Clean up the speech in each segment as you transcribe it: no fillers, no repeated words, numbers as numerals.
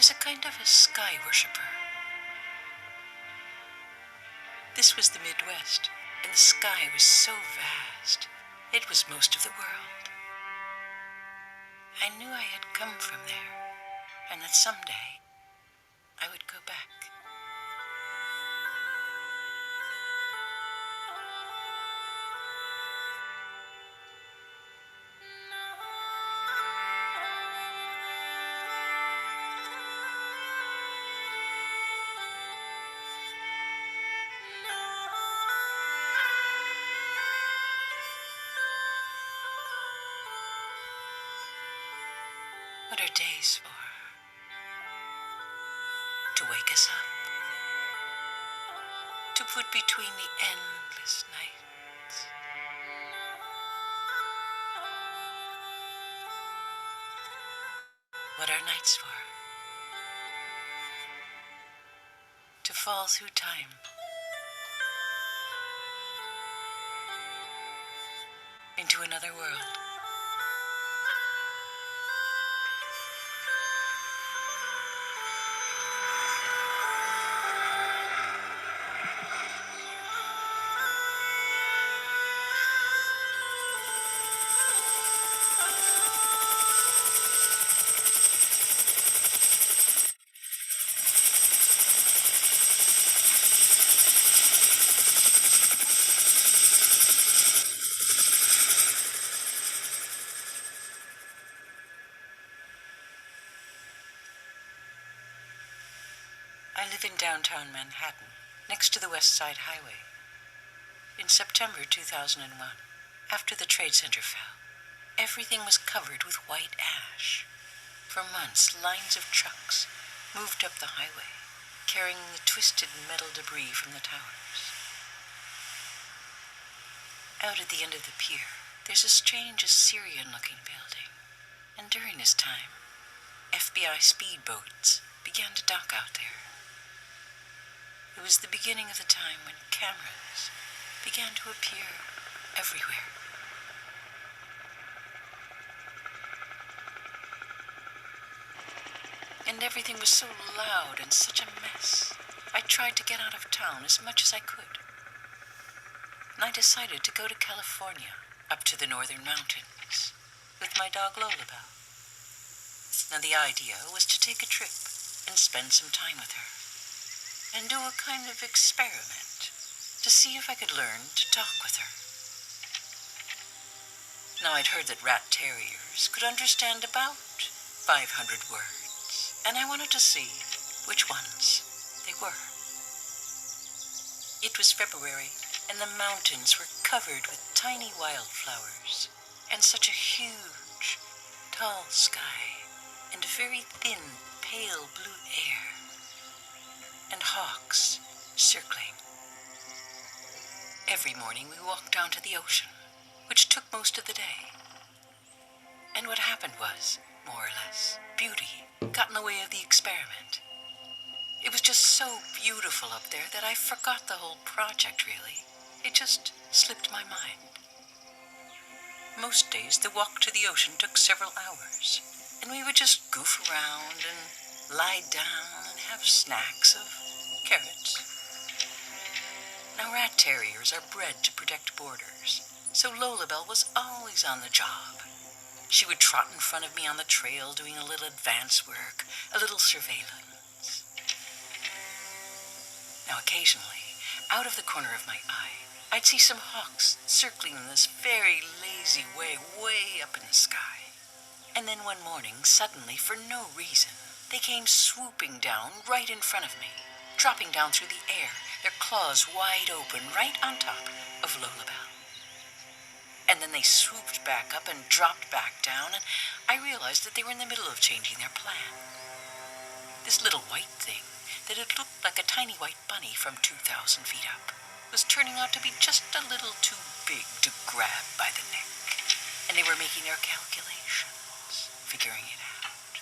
was a kind of a sky worshipper. This was the Midwest, and the sky was so vast. It was most of the world. I knew I had come from there, and that someday I would go back. What are days for? To wake us up, to put between the endless nights. What are nights for? To fall through time, into another world. I live in downtown Manhattan, next to the West Side Highway. In September 2001, after the Trade Center fell, everything was covered with white ash. For months, lines of trucks moved up the highway, carrying the twisted metal debris from the towers. Out at the end of the pier, there's a strange Assyrian-looking building. And during this time, FBI speedboats began to dock out there. It was the beginning of the time when cameras began to appear everywhere. And everything was so loud and such a mess. I tried to get out of town as much as I could. And I decided to go to California, up to the northern mountains, with my dog Lolabelle. Now the idea was to take a trip and spend some time with her, and do a kind of experiment to see if I could learn to talk with her. Now I'd heard that rat terriers could understand about 500 words, and I wanted to see which ones they were. It was February, and the mountains were covered with tiny wildflowers, and such a huge, tall sky, and a very thin, pale blue air, and hawks circling. Every morning we walked down to the ocean, which took most of the day. And what happened was, more or less, beauty got in the way of the experiment. It was just so beautiful up there that I forgot the whole project, really. It just slipped my mind. Most days the walk to the ocean took several hours, and we would just goof around and lie down and have snacks of carrots. Now rat terriers are bred to protect borders, so Lolabelle was always on the job. She would trot in front of me on the trail doing a little advance work, a little surveillance. Now occasionally, out of the corner of my eye, I'd see some hawks circling in this very lazy way up in the sky. And then one morning, suddenly, for no reason, they came swooping down right in front of me, dropping down through the air, their claws wide open, right on top of Lolabelle. And then they swooped back up and dropped back down, and I realized that they were in the middle of changing their plan. This little white thing, that had looked like a tiny white bunny from 2,000 feet up, was turning out to be just a little too big to grab by the neck. And they were making their calculations, figuring it out.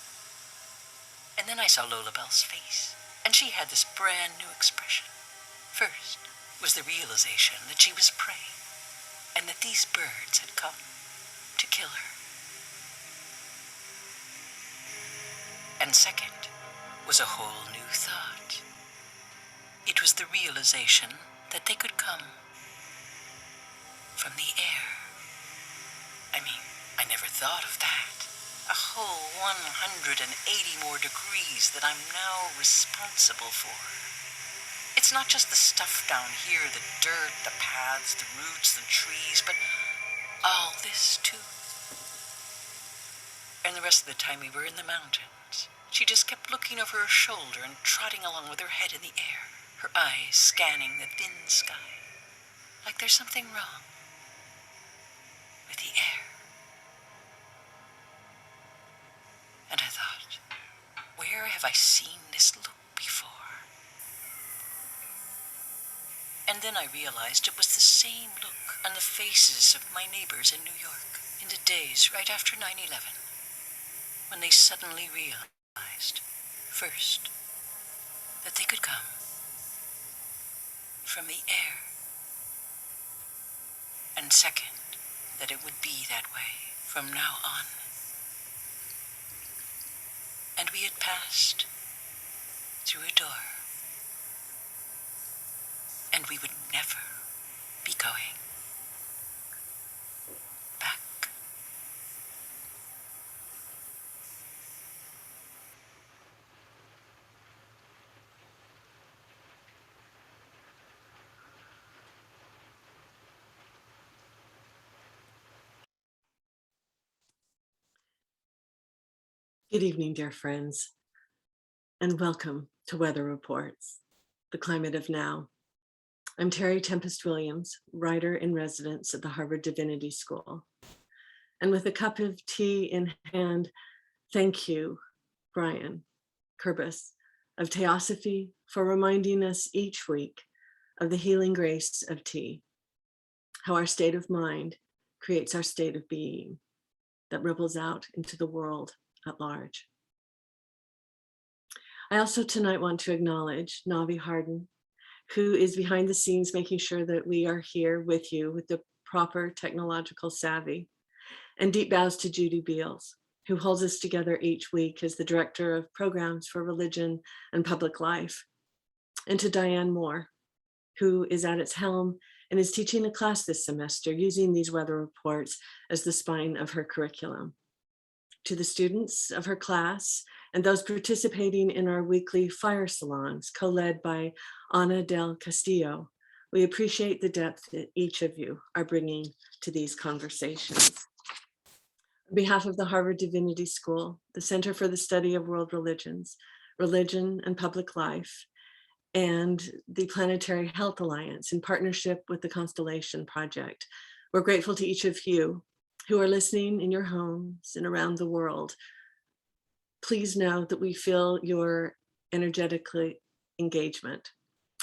And then I saw Lolabelle's face, and she had this brand new expression. First was the realization that she was prey, and that these birds had come to kill her. And second was a whole new thought. It was the realization that they could come from the air. I mean, I never thought of that. A whole 180 more degrees that I'm now responsible for. It's not just the stuff down here, the dirt, the paths, the roots, the trees, but all this too. And the rest of the time we were in the mountains. She just kept looking over her shoulder and trotting along with her head in the air, her eyes scanning the thin sky, like there's something wrong with the air. And I thought, where have I seen this look before? And then I realized it was the same look on the faces of my neighbors in New York in the days right after 9/11, when they suddenly realized, first, that they could come from the air, and second, that it would be that way from now on. And we had passed through a door, and we would never be going back. Good evening, dear friends, and welcome to Weather Reports, the climate of now. I'm Terry Tempest Williams, writer in residence at the Harvard Divinity School. And with a cup of tea in hand, thank you, Brian Kurbis of Teosophy, for reminding us each week of the healing grace of tea, how our state of mind creates our state of being that ripples out into the world at large. I also tonight want to acknowledge Navi Harden, who is behind the scenes making sure that we are here with you with the proper technological savvy. And deep bows to Judy Beals, who holds us together each week as the Director of Programs for Religion and Public Life. And to Diane Moore, who is at its helm and is teaching a class this semester using these weather reports as the spine of her curriculum. To the students of her class and those participating in our weekly fire salons, co-led by Ana del Castillo, we appreciate the depth that each of you are bringing to these conversations. On behalf of the Harvard Divinity School, the Center for the Study of World Religions, Religion and Public Life, and the Planetary Health Alliance in partnership with the Constellation Project, we're grateful to each of you who are listening in your homes and around the world. Please know that we feel your energetic engagement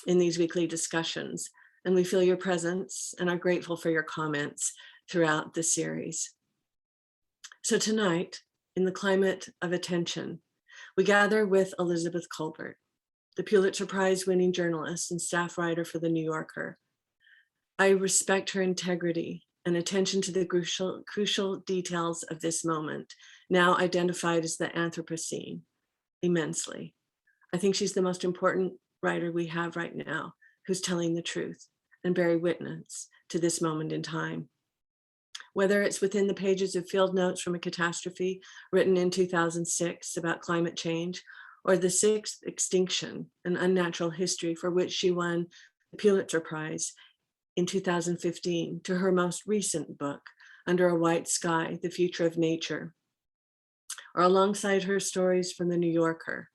in these weekly discussions, and we feel your presence and are grateful for your comments throughout the series. So tonight, in the climate of attention, we gather with Elizabeth Kolbert, the Pulitzer Prize winning journalist and staff writer for The New Yorker. I respect her integrity and attention to the crucial details of this moment, now identified as the Anthropocene, immensely. I think she's the most important writer we have right now, who's telling the truth and bearing witness to this moment in time. Whether it's within the pages of Field Notes from a Catastrophe written in 2006 about climate change, or The Sixth Extinction, an unnatural history for which she won the Pulitzer Prize in 2015, to her most recent book, Under a White Sky, The Future of Nature, or alongside her stories from The New Yorker.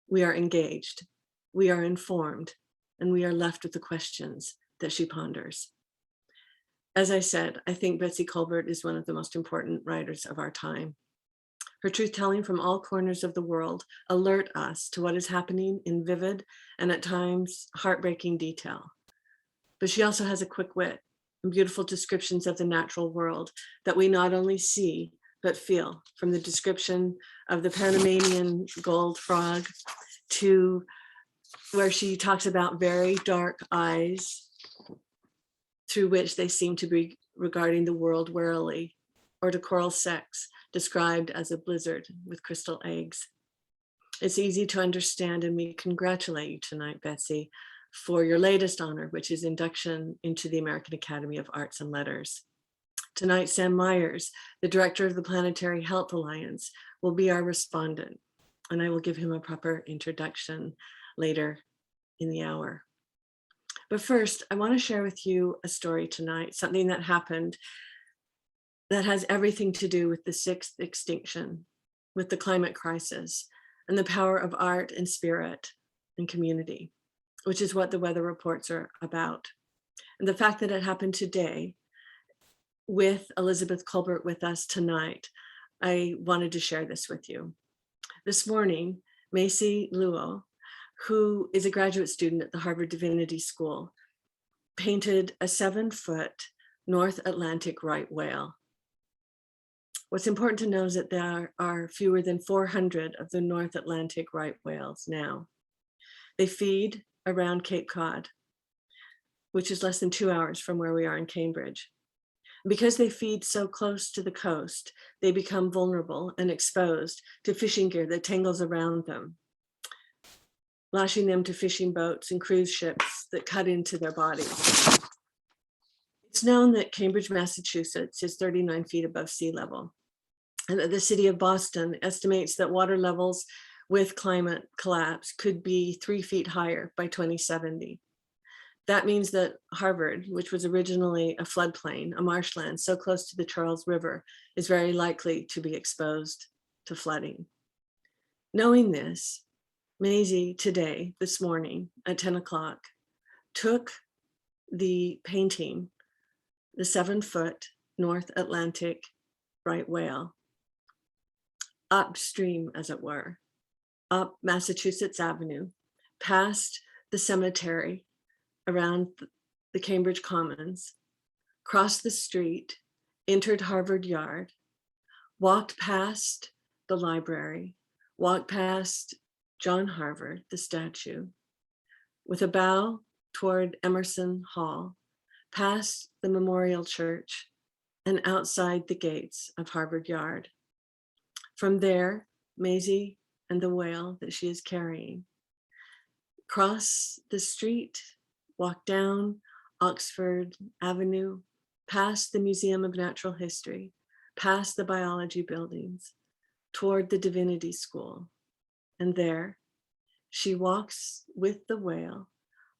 We are engaged, we are informed, and we are left with the questions that she ponders. As I said, I think Betsy Kolbert is one of the most important writers of our time. Her truth-telling from all corners of the world alert us to what is happening in vivid and at times heartbreaking detail. But she also has a quick wit and beautiful descriptions of the natural world that we not only see, but feel, from the description of the Panamanian gold frog to where she talks about very dark eyes through which they seem to be regarding the world warily, or to coral sex described as a blizzard with crystal eggs. It's easy to understand, and we congratulate you tonight, Betsy, for your latest honor, which is induction into the American Academy of Arts and Letters. Tonight, Sam Myers, the director of the Planetary Health Alliance, will be our respondent, and I will give him a proper introduction later in the hour. But first, I want to share with you a story tonight, something that happened that has everything to do with the sixth extinction, with the climate crisis, and the power of art and spirit and community, which is what the weather reports are about. And the fact that it happened today with Elizabeth Kolbert with us tonight, I wanted to share this with you. This morning, Macy Luo, who is a graduate student at the Harvard Divinity School, painted a 7-foot North Atlantic right whale. What's important to know is that there are fewer than 400 of the North Atlantic right whales now. They feed around Cape Cod, which is less than 2 hours from where we are in Cambridge. Because they feed so close to the coast, they become vulnerable and exposed to fishing gear that tangles around them, lashing them to fishing boats and cruise ships that cut into their bodies. It's known that Cambridge, Massachusetts is 39 feet above sea level, and that the city of Boston estimates that water levels with climate collapse could be 3 feet higher by 2070. That means that Harvard, which was originally a floodplain, a marshland so close to the Charles River, is very likely to be exposed to flooding. Knowing this, Maisie today, this morning at 10 o'clock, took the painting, the 7-foot North Atlantic right whale, upstream, as it were, up Massachusetts Avenue, past the cemetery around the Cambridge Commons, crossed the street, entered Harvard Yard, walked past the library, walked past John Harvard, the statue, with a bow toward Emerson Hall, past the Memorial Church, and outside the gates of Harvard Yard. From there, Maisie and the whale that she is carrying cross the street, walk down Oxford Avenue, past the Museum of Natural History, past the biology buildings, toward the Divinity School. And there, she walks with the whale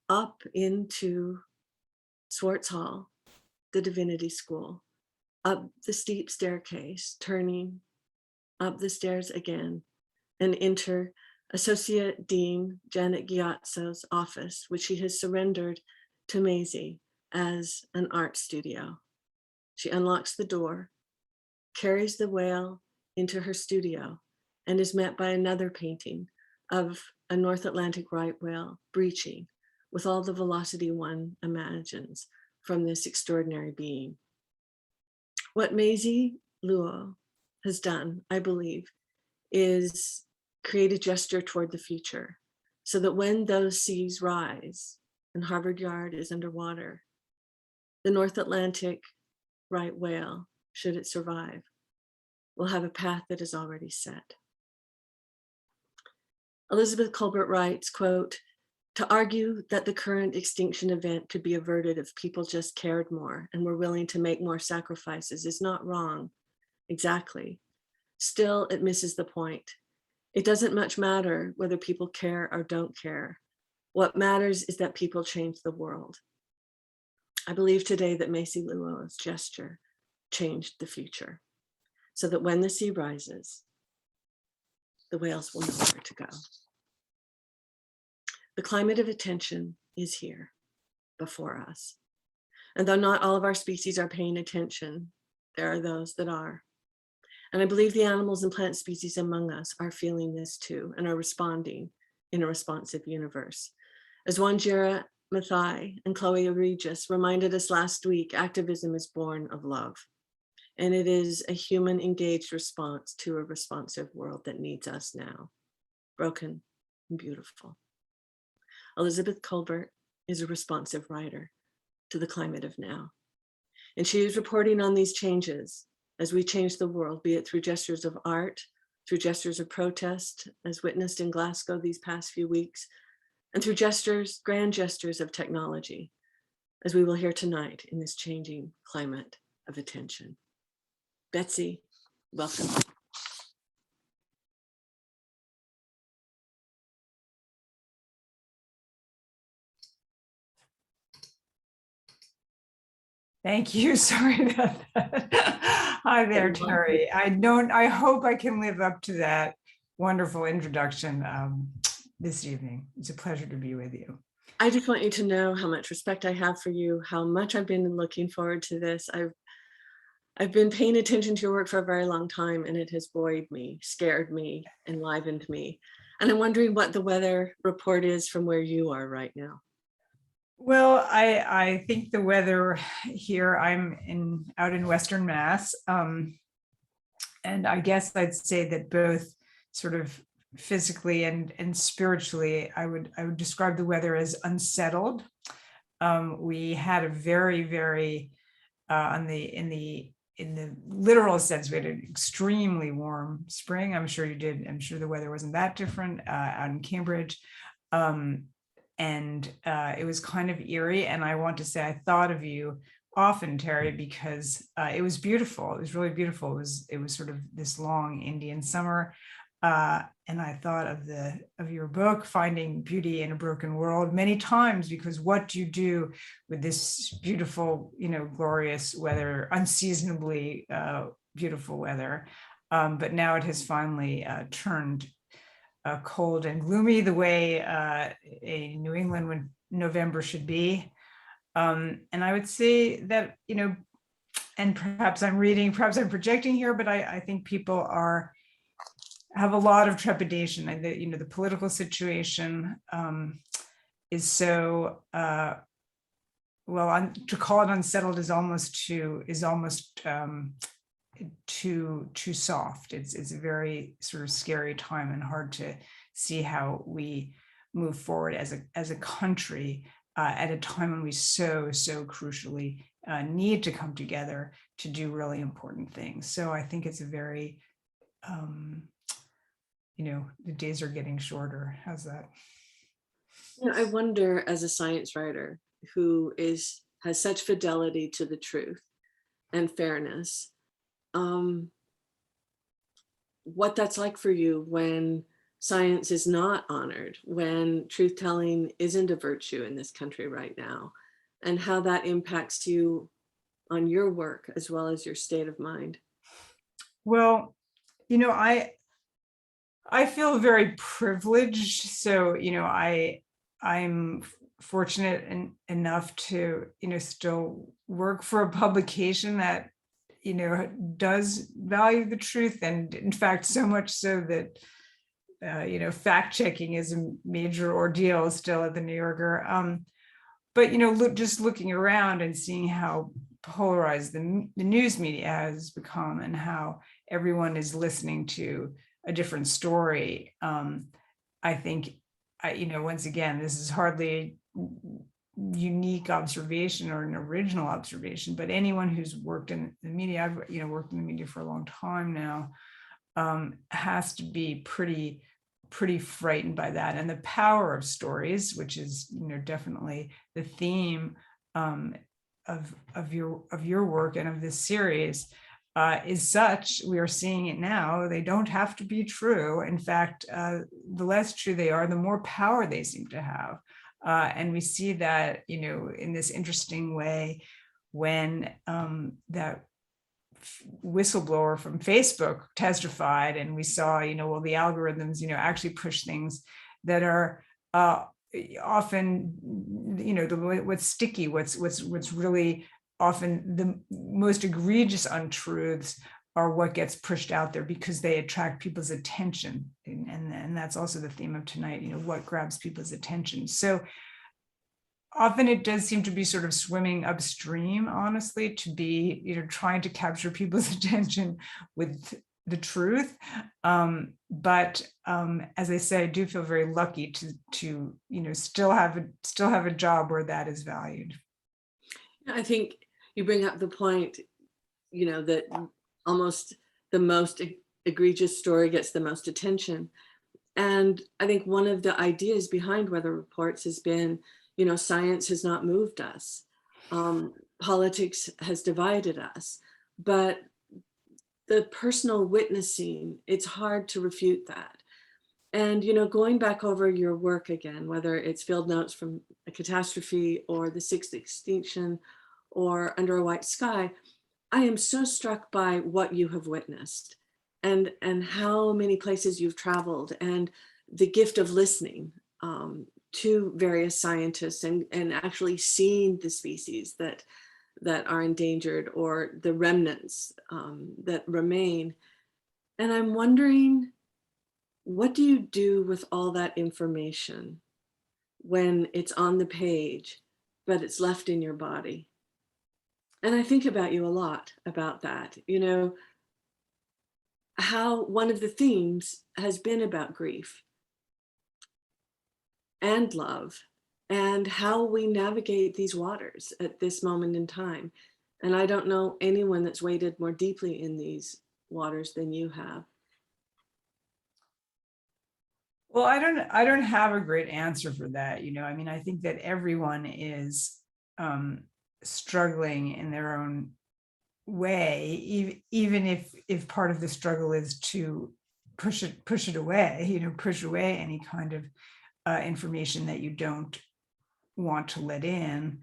up into Swartz Hall, the Divinity School, up the steep staircase, turning up the stairs again, and enter Associate Dean Janet Giazzo's office, which she has surrendered to Maisie as an art studio. She unlocks the door, carries the whale into her studio, and is met by another painting of a North Atlantic right whale breaching with all the velocity one imagines from this extraordinary being. What Maisie Luo has done, I believe, is create a gesture toward the future, so that when those seas rise and Harvard Yard is underwater, the North Atlantic right whale, should it survive, will have a path that is already set. Elizabeth Kolbert writes, quote, "To argue that the current extinction event could be averted if people just cared more and were willing to make more sacrifices is not wrong, exactly. Still, it misses the point. It doesn't much matter whether people care or don't care. What matters is that people change the world." I believe today that Maisie Luo's gesture changed the future, so that when the sea rises, the whales will know where to go. The climate of attention is here before us. And though not all of our species are paying attention, there are those that are. And I believe the animals and plant species among us are feeling this too and are responding in a responsive universe. As Wanjira Mathai and Chloe Regis reminded us last week, activism is born of love. And it is a human engaged response to a responsive world that needs us now, broken and beautiful. Elizabeth Kolbert is a responsive writer to the climate of now. And she is reporting on these changes as we change the world, be it through gestures of art, through gestures of protest, as witnessed in Glasgow these past few weeks, and through gestures, grand gestures of technology, as we will hear tonight in this changing climate of attention. Betsy, welcome. Thank you. Sorry about that. Hi there, Terry. I hope I can live up to that wonderful introduction this evening. It's a pleasure to be with you. I just want you to know how much respect I have for you, how much I've been looking forward to this. I've been paying attention to your work for a very long time, and it has buoyed me, scared me, enlivened me. And I'm wondering what the weather report is from where you are right now. Well, I think the weather here, I'm out in Western Mass, and I guess I'd say that both sort of physically and spiritually, I would describe the weather as unsettled. We had a very in the literal sense, we had an extremely warm spring. I'm sure you did. I'm sure the weather wasn't that different out in Cambridge. And it was kind of eerie. And I want to say I thought of you often, Terry, because it was beautiful. It was really beautiful. It was sort of this long Indian summer. And I thought of your book, Finding Beauty in a Broken World, many times, because what do you do with this beautiful, glorious weather, unseasonably beautiful weather? But now it has finally turned cold and gloomy the way a New England November should be. And I would say that, and perhaps I'm projecting here, but I think people have a lot of trepidation. And the political situation is so, to call it unsettled is almost too soft. It's a very sort of scary time and hard to see how we move forward as a country at a time when we so crucially need to come together to do really important things. So I think it's a very, the days are getting shorter. How's that? I wonder, as a science writer who has such fidelity to the truth and fairness, what that's like for you when science is not honored, when truth-telling isn't a virtue in this country right now, and how that impacts you on your work as well as your state of mind. Well, I feel very privileged. So, I'm fortunate enough to, still work for a publication that, does value the truth. And in fact, so much so that, fact checking is a major ordeal still at the New Yorker. But, just looking around and seeing how polarized the news media has become and how everyone is listening to a different story. I think, once again, this is hardly a unique observation or an original observation, but anyone who's worked in the media, I've worked in the media for a long time now, has to be pretty frightened by that. And the power of stories, which is definitely the theme of your work and of this series, is such, we are seeing it now, they don't have to be true. In fact, the less true they are, the more power they seem to have. And we see that, in this interesting way when that whistleblower from Facebook testified, and we saw, the algorithms, actually push things that are often, what's sticky, what's really often the most egregious untruths are what gets pushed out there because they attract people's attention. And that's also the theme of tonight, what grabs people's attention. So often it does seem to be sort of swimming upstream, honestly, to be, trying to capture people's attention with the truth. But as I say, I do feel very lucky to still have a job where that is valued. I think you bring up the point, that almost the most egregious story gets the most attention. And I think one of the ideas behind weather reports has been, science has not moved us. Politics has divided us. But the personal witnessing, it's hard to refute that. And, going back over your work again, whether it's field notes from a catastrophe or the sixth extinction or Under a White Sky, I am so struck by what you have witnessed and how many places you've traveled and the gift of listening to various scientists and actually seeing the species that are endangered or the remnants that remain. And I'm wondering, what do you do with all that information when it's on the page, but it's left in your body? And I think about you a lot about that, how one of the themes has been about grief and love and how we navigate these waters at this moment in time. And I don't know anyone that's waded more deeply in these waters than you have. Well, I don't have a great answer for that. I mean, I think that everyone is struggling in their own way, even if part of the struggle is to push it away, push away any kind of information that you don't want to let in.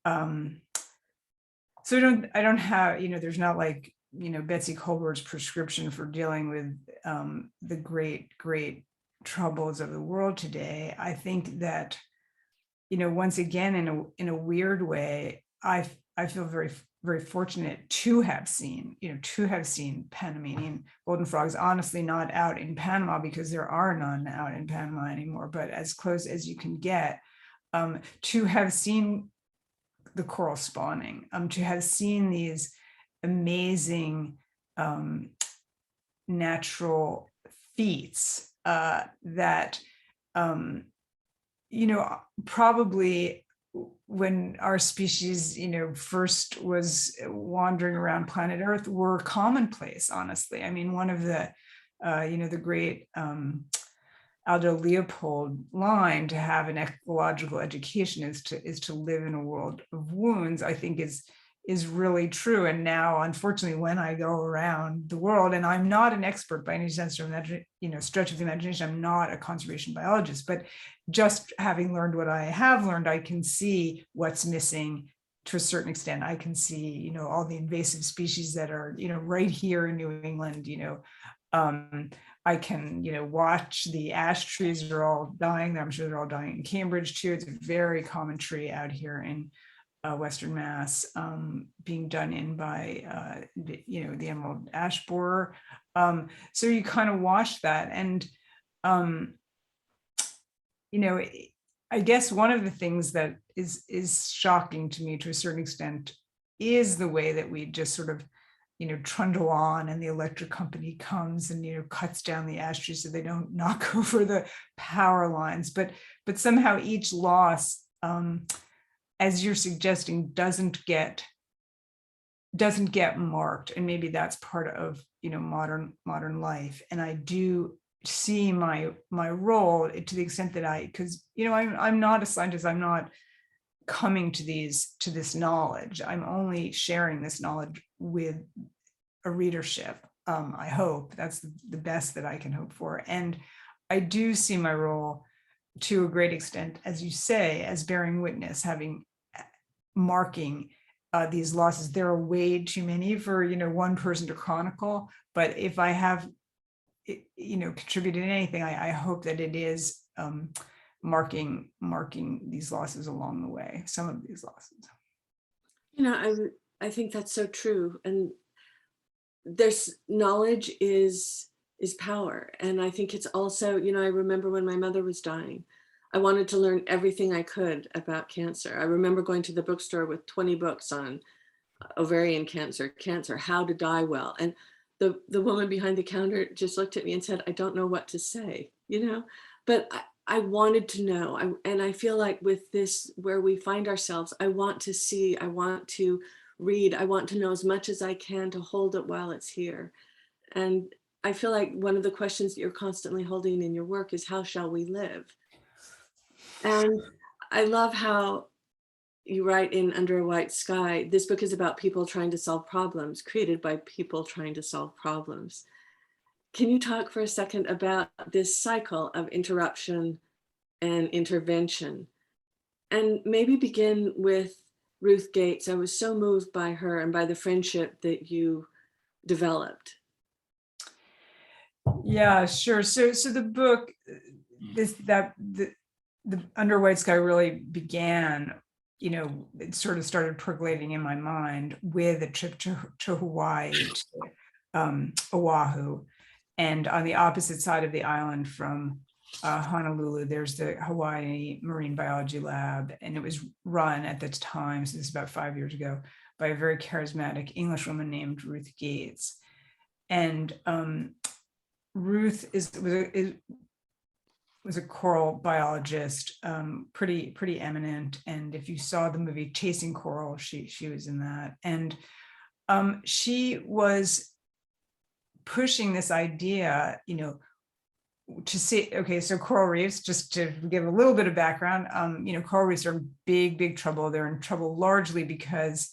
So I don't have, there's not like, Betsy Colbert's prescription for dealing with the great troubles of the world today. I think that, once again, in a weird way, I feel very, very fortunate to have seen Panamanian golden frogs, honestly not out in Panama because there are none out in Panama anymore, but as close as you can get, to have seen the coral spawning, to have seen these amazing natural feats that, probably when our species, first was wandering around planet Earth were commonplace, honestly. I mean, one of the, the great Aldo Leopold line, to have an ecological education is to live in a world of wounds, I think is really true. And now, unfortunately, when I go around the world, and I'm not an expert by any sense of stretch of the imagination, I'm not a conservation biologist, but just having learned what I have learned, I can see what's missing to a certain extent. I can see, all the invasive species that are, right here in New England, I can, watch the ash trees are all dying. I'm sure they're all dying in Cambridge too. It's a very common tree out here in Western Mass, being done in by, the emerald ash borer. So you kind of watch that. And, I guess one of the things that is shocking to me to a certain extent is the way that we just sort of, trundle on, and the electric company comes and, cuts down the ash trees so they don't knock over the power lines. But somehow each loss, as you're suggesting, doesn't get marked, and maybe that's part of modern life. And I do see my role, to the extent that because I'm not a scientist, I'm not coming to this knowledge, I'm only sharing this knowledge with a readership. I hope that's the best that I can hope for. And I do see my role to a great extent, as you say, as bearing witness, marking these losses. There are way too many for one person to chronicle, but if I have contributed anything, I hope that it is marking these losses along the way, some of these losses. I think that's so true. And there's knowledge is power. And I think it's also, I remember when my mother was dying, I wanted to learn everything I could about cancer. I remember going to the bookstore with 20 books on ovarian cancer, how to die well. And the woman behind the counter just looked at me and said, I don't know what to say, but I wanted to know. And I feel like with this, where we find ourselves, I want to see, I want to read, I want to know as much as I can to hold it while it's here. And I feel like one of the questions that you're constantly holding in your work is how shall we live? And I love how you write in Under a White Sky, this book is about people trying to solve problems, created by people trying to solve problems. Can you talk for a second about this cycle of interruption and intervention? And maybe begin with Ruth Gates. I was so moved by her and by the friendship that you developed. Yeah, sure. So the book, the Under White Sky really began, it sort of started percolating in my mind with a trip to Hawaii, to Oahu. And on the opposite side of the island from Honolulu, there's the Hawaii Marine Biology Lab. And it was run at the time, so this is about 5 years ago, by a very charismatic English woman named Ruth Gates. And Ruth was a coral biologist, pretty eminent. And if you saw the movie Chasing Coral, she was in that. And she was pushing this idea, to see, okay, so coral reefs, just to give a little bit of background, coral reefs are in big trouble. They're in trouble largely because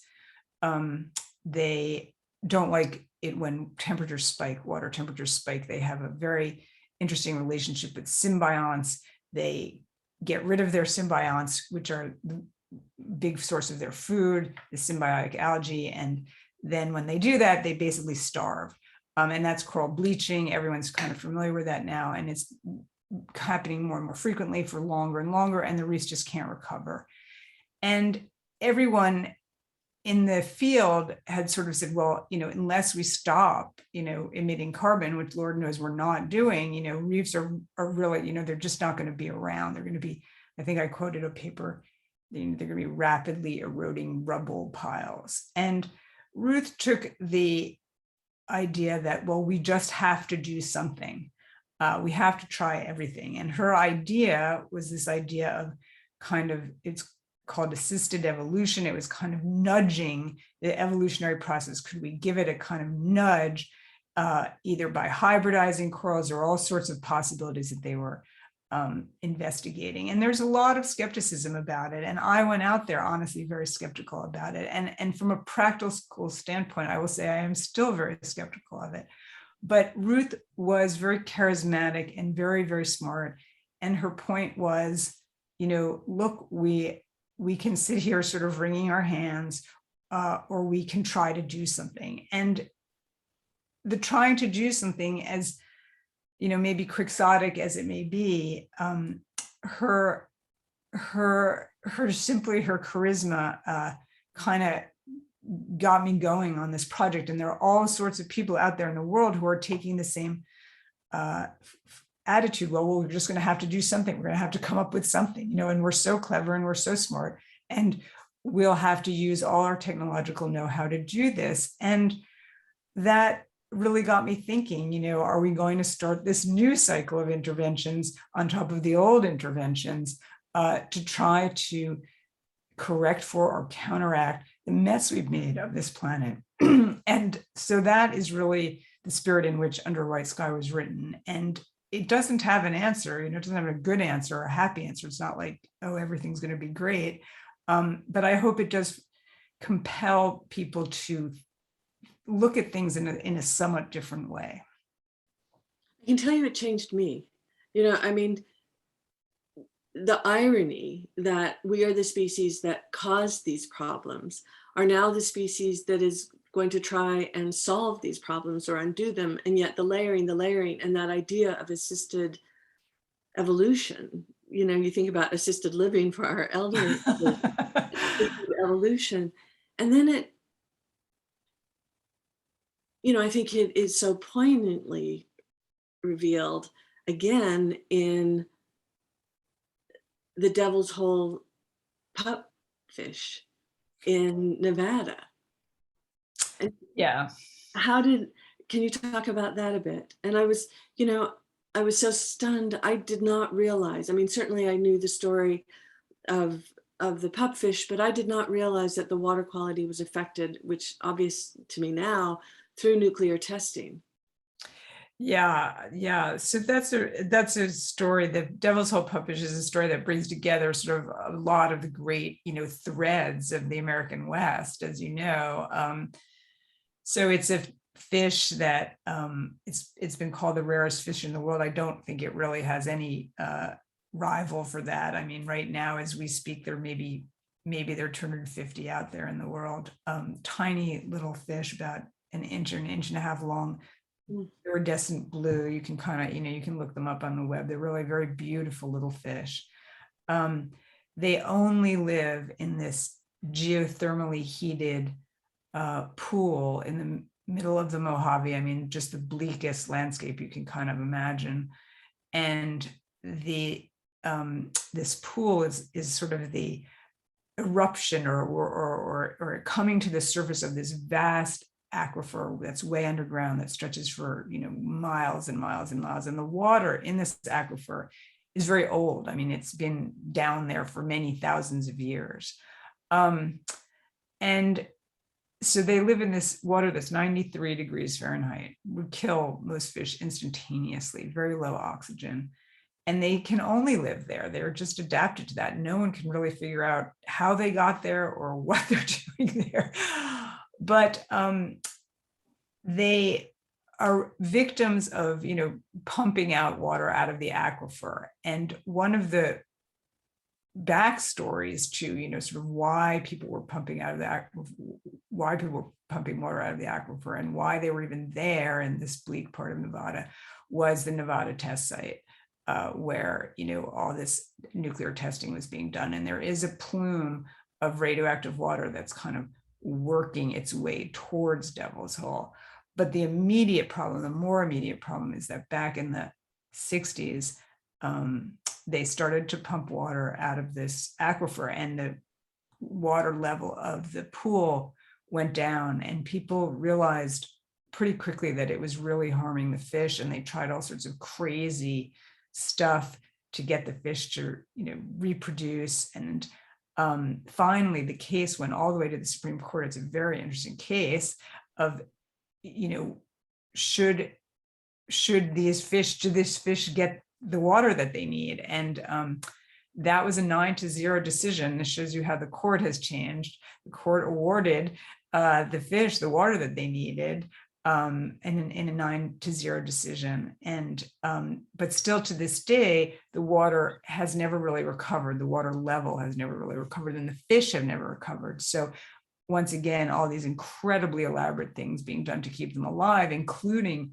they don't like it when temperatures spike, water temperatures spike. They have a very interesting relationship with symbionts. They get rid of their symbionts, which are the big source of their food, the symbiotic algae. And then when they do that, they basically starve. And that's coral bleaching. Everyone's kind of familiar with that now. And it's happening more and more frequently for longer and longer, and the reefs just can't recover. And everyone in the field had sort of said, well, unless we stop, emitting carbon, which Lord knows we're not doing, reefs are really, they're just not going to be around. They're going to be, I think I quoted a paper, they're going to be rapidly eroding rubble piles. And Ruth took the idea that, well, we just have to do something. We have to try everything. And her idea was this idea of it's called assisted evolution. It was kind of nudging the evolutionary process. Could we give it a kind of nudge, either by hybridizing corals or all sorts of possibilities that they were investigating? And there's a lot of skepticism about it. And I went out there honestly very skeptical about it. And from a practical standpoint, I will say I am still very skeptical of it. But Ruth was very charismatic and very, very smart. And her point was, look, we can sit here sort of wringing our hands, or we can try to do something. And the trying to do something, as maybe quixotic as it may be, her charisma kind of got me going on this project. And there are all sorts of people out there in the world who are taking the same attitude. Well, we're just going to have to do something. We're going to have to come up with something, and we're so clever and we're so smart, and we'll have to use all our technological know-how to do this. And that really got me thinking, are we going to start this new cycle of interventions on top of the old interventions to try to correct for or counteract the mess we've made of this planet? And so that is really the spirit in which Under a White Sky was written. And it doesn't have an answer, it doesn't have a good answer or a happy answer. It's not like, oh, everything's going to be great. But I hope it does compel people to look at things in a somewhat different way. I can tell you it changed me. The irony that we are the species that caused these problems are now the species that is going to try and solve these problems or undo them. And yet the layering, and that idea of assisted evolution, you think about assisted living for our elderly, evolution. And then I think it is so poignantly revealed again in the Devil's Hole pupfish in Nevada. And Yeah. Can you talk about that a bit? And I was so stunned. I did not realize, certainly I knew the story of the pupfish, but I did not realize that the water quality was affected, which obvious to me now, through nuclear testing. Yeah. So that's a story. The Devil's Hole Puppies is a story that brings together sort of a lot of the great, threads of the American West, as you know. So it's a fish that it's been called the rarest fish in the world. I don't think it really has any rival for that. I mean, right now as we speak, there maybe there are 250 out there in the world. Tiny little fish, about an inch and a half long, Mm. iridescent blue. You can kind of, you can look them up on the web. They're really very beautiful little fish. They only live in this geothermally heated pool in the middle of the Mojave. I mean, just the bleakest landscape you can kind of imagine. And this pool is sort of the eruption or coming to the surface of this vast aquifer that's way underground, that stretches for miles and miles and miles. And the water in this aquifer is very old. I mean, it's been down there for many thousands of years. And so they live in this water that's 93 degrees Fahrenheit, would kill most fish instantaneously, very low oxygen. And they can only live there. They're just adapted to that. No one can really figure out how they got there or what they're doing there. But they are victims of, pumping out water out of the aquifer. And one of the backstories to, sort of why people were pumping out of the aquifer, why people were pumping water out of the aquifer, and why they were even there in this bleak part of Nevada, was the Nevada test site. Where all this nuclear testing was being done, and there is a plume of radioactive water that's kind of working its way towards Devil's Hole. But the more immediate problem, is that back in the 60s, they started to pump water out of this aquifer, and the water level of the pool went down, and people realized pretty quickly that it was really harming the fish, and they tried all sorts of crazy stuff to get the fish to reproduce. And finally the case went all the way to the Supreme Court. It's a very interesting case of should this fish get the water that they need. And that was a 9-0 decision. This shows you how the court has changed. The court awarded the fish the water that they needed, in a 9-0 decision. And but still to this day, the water has never really recovered. The water level has never really recovered, and the fish have never recovered. So once again, all these incredibly elaborate things being done to keep them alive, including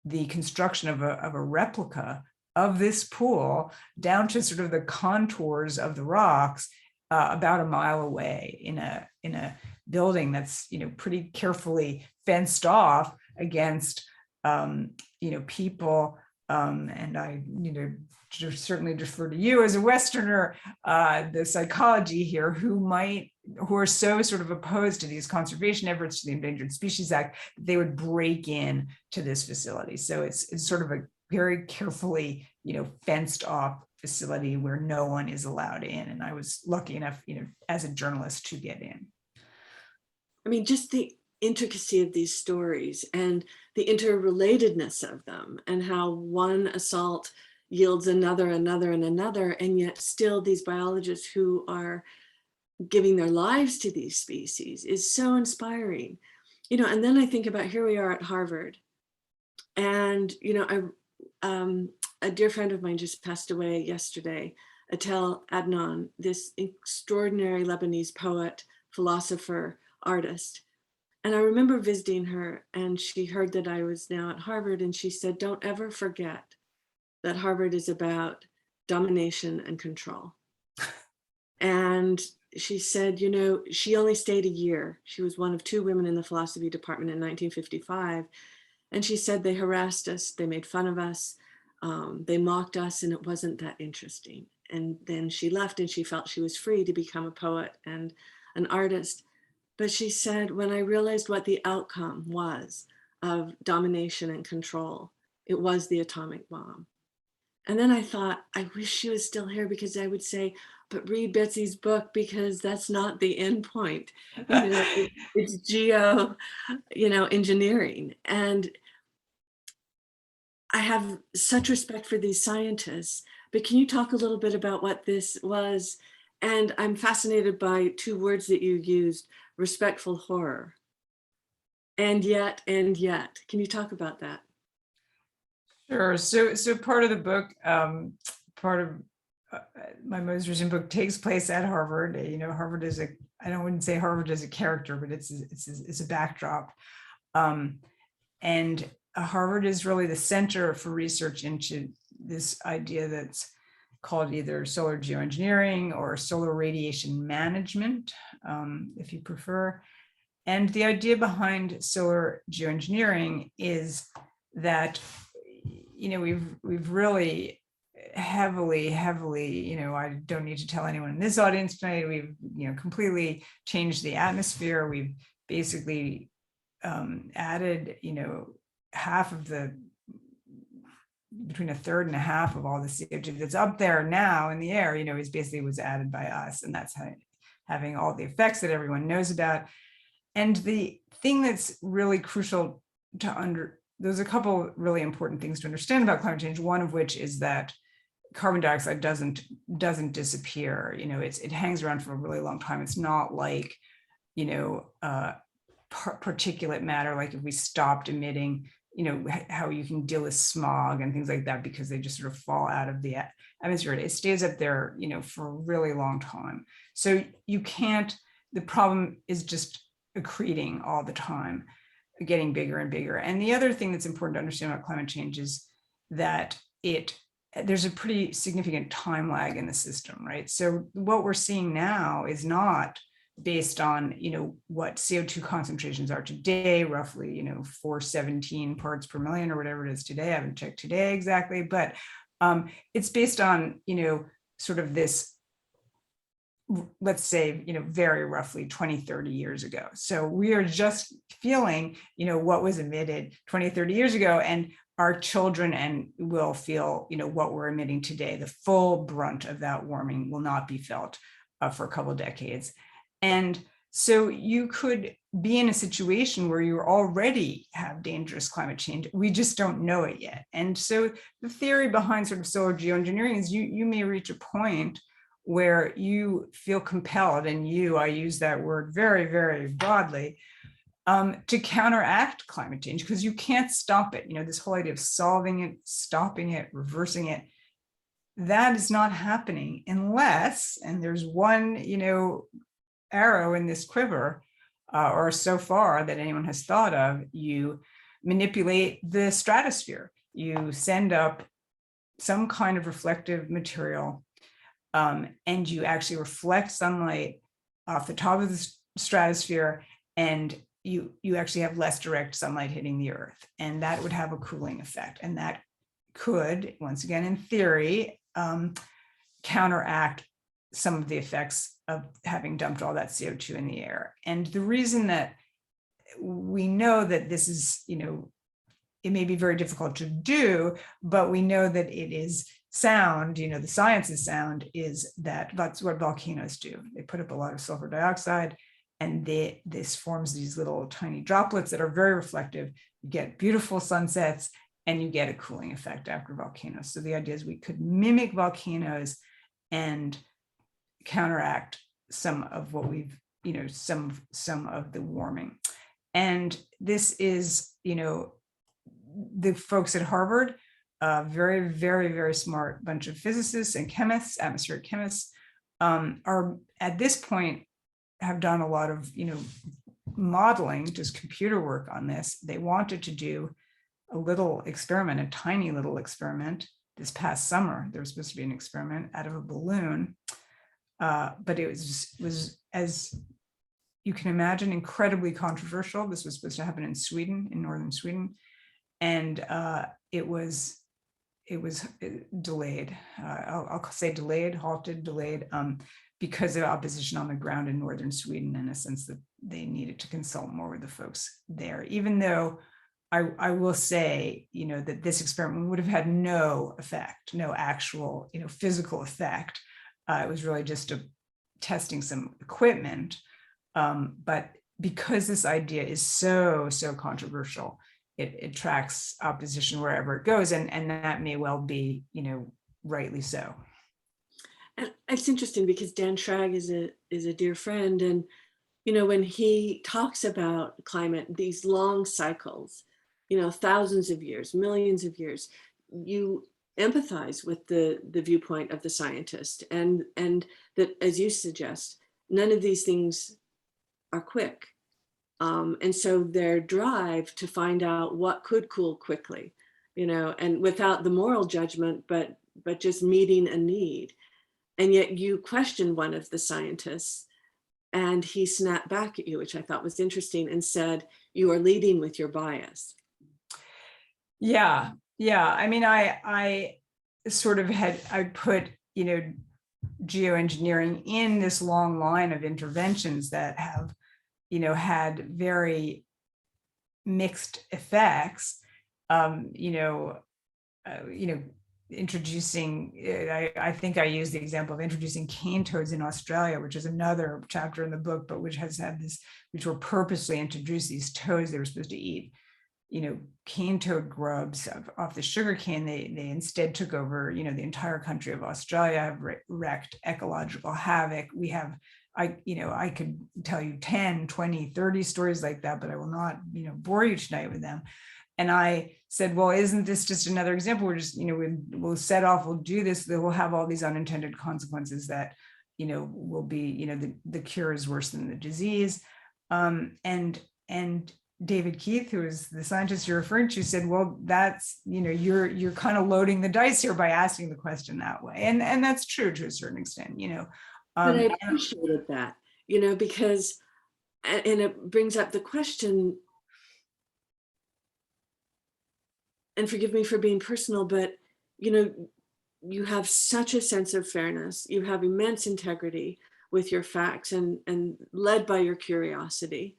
the construction of a replica of this pool down to sort of the contours of the rocks, about a mile away in a building that's pretty carefully fenced off against people, and I certainly defer to you as a Westerner, the psychology here, who are so sort of opposed to these conservation efforts, to the Endangered Species Act, they would break in to this facility. So it's sort of a very carefully fenced off facility where no one is allowed in. And I was lucky enough, as a journalist, to get in. I mean, just the intricacy of these stories and the interrelatedness of them, and how one assault yields another, and another, and yet still these biologists who are giving their lives to these species is so inspiring. And then I think about, here we are at Harvard, and a dear friend of mine just passed away yesterday, Atel Adnan, this extraordinary Lebanese poet, philosopher, artist. And I remember visiting her, and she heard that I was now at Harvard, and she said, don't ever forget that Harvard is about domination and control. And she said, she only stayed a year. She was one of 2 women in the philosophy department in 1955. And she said, they harassed us, they made fun of us, they mocked us, and it wasn't that interesting. And then she left, and she felt she was free to become a poet and an artist. But she said, when I realized what the outcome was of domination and control, it was the atomic bomb. And then I thought, I wish she was still here, because I would say, but read Betsy's book, because that's not the end point. It's geo, engineering. And I have such respect for these scientists, but can you talk a little bit about what this was? And I'm fascinated by two words that you used, respectful horror. And yet, and yet. Can you talk about that? Sure. So part of the book, part of my most recent book takes place at Harvard. Harvard is I wouldn't say Harvard as a character, but it's a backdrop. And Harvard is really the center for research into this idea that's called either solar geoengineering or solar radiation management, if you prefer. And the idea behind solar geoengineering is that, we've really heavily, I don't need to tell anyone in this audience tonight, we've, completely changed the atmosphere. We've basically added, half of between a third and a half of all the CO2 that's up there now in the air, is basically was added by us. And that's having all the effects that everyone knows about. And the thing that's really crucial there's a couple really important things to understand about climate change. One of which is that carbon dioxide doesn't disappear. It hangs around for a really long time. It's not like, particulate matter, like if we stopped emitting, how you can deal with smog and things like that, because they just sort of fall out of the atmosphere. It stays up there, for a really long time. So the problem is just accreting all the time, getting bigger and bigger. And the other thing that's important to understand about climate change is that there's a pretty significant time lag in the system, right? So what we're seeing now is not based on, what CO2 concentrations are today, roughly, 417 parts per million or whatever it is today. I haven't checked today exactly, but it's based on, sort of this, let's say, very roughly 20, 30 years ago. So we are just feeling, what was emitted 20, 30 years ago, and our children will feel, what we're emitting today. The full brunt of that warming will not be felt for a couple of decades. And so you could be in a situation where you already have dangerous climate change. We just don't know it yet. And so the theory behind sort of solar geoengineering is you may reach a point where you feel compelled, and I use that word very, very broadly, to counteract climate change, because you can't stop it. This whole idea of solving it, stopping it, reversing it, that is not happening unless, and there's one, arrow in this quiver, or so far that anyone has thought of, you manipulate the stratosphere. You send up some kind of reflective material, and you actually reflect sunlight off the top of the stratosphere, and you actually have less direct sunlight hitting the earth, and that would have a cooling effect. And that could, once again, in theory, counteract some of the effects of having dumped all that CO2 in the air. And the reason that we know that this is, it may be very difficult to do, but we know that it is sound, the science is sound, is that that's what volcanoes do. They put up a lot of sulfur dioxide, and this forms these little tiny droplets that are very reflective. You get beautiful sunsets, and you get a cooling effect after volcanoes. So the idea is we could mimic volcanoes and counteract some of what we've, some of the warming. And this is, the folks at Harvard, very, very, very smart bunch of physicists and chemists, atmospheric chemists, are at this point have done a lot of, modeling, just computer work on this. They wanted to do a little experiment, a tiny little experiment. This past summer, there was supposed to be an experiment out of a balloon, but it was, as you can imagine, incredibly controversial. This was supposed to happen in Sweden, in northern Sweden, and it was delayed. I'll say delayed, halted, delayed, because of opposition on the ground in northern Sweden, in a sense that they needed to consult more with the folks there. Even though I will say, that this experiment would have had no effect, no actual, physical effect. It was really just testing some equipment. But because this idea is so controversial, it attracts opposition wherever it goes, and that may well be, rightly so. And it's interesting because Dan Schrag is a dear friend, and when he talks about climate, these long cycles, thousands of years, millions of years, you empathize with the viewpoint of the scientist, and that, as you suggest, none of these things are quick. And so their drive to find out what could cool quickly, and without the moral judgment, but just meeting a need. And yet you question one of the scientists, and he snapped back at you, which I thought was interesting, and said, "You are leading with your bias." Yeah. I mean, I sort of I put, geoengineering in this long line of interventions that have, had very mixed effects. Introducing, I think I used the example of introducing cane toads in Australia, which is another chapter in the book, but which were purposely introduced, these toads. They were supposed to eat, cane toad grubs off the sugar cane. They instead took over, the entire country of Australia, have wreaked ecological havoc. I could tell you 10, 20, 30 stories like that, but I will not, bore you tonight with them. And I said, well, isn't this just another example? We're just, we'll set off, we'll do this, that will have all these unintended consequences that, will be, the cure is worse than the disease. And David Keith, who is the scientist you're referring to, said, well, that's, you're kind of loading the dice here by asking the question that way. And that's true to a certain extent, But I appreciated that, because, and it brings up the question, and forgive me for being personal, but, you have such a sense of fairness. You have immense integrity with your facts, and led by your curiosity.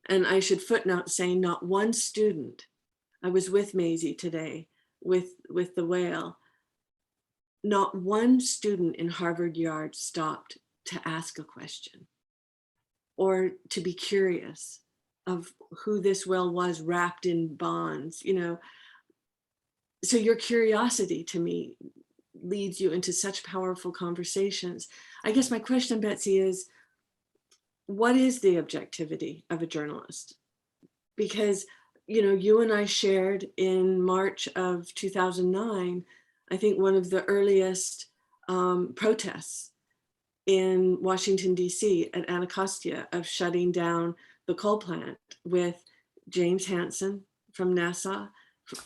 And I should footnote saying not one student, I was with Maisie today with the whale, not one student in Harvard Yard stopped to ask a question or to be curious of who this whale was wrapped in bonds, So your curiosity, to me, leads you into such powerful conversations. I guess my question, Betsy, is what is the objectivity of a journalist? Because, you and I shared in March of 2009, I think one of the earliest protests in Washington, D.C. at Anacostia of shutting down the coal plant with James Hansen from NASA.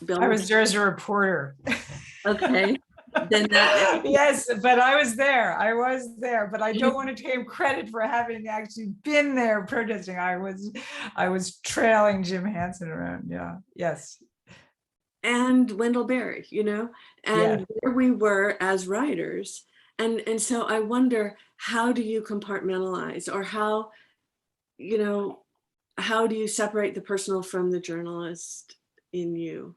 I was there as a reporter. Okay. Then that yes, but I was there, but I don't want to take him credit for having actually been there protesting. I was trailing Jim Hansen around. Yeah. Yes. And Wendell Berry, and Yeah. where we were as writers. And so I wonder, how do you compartmentalize, or how do you separate the personal from the journalist in you?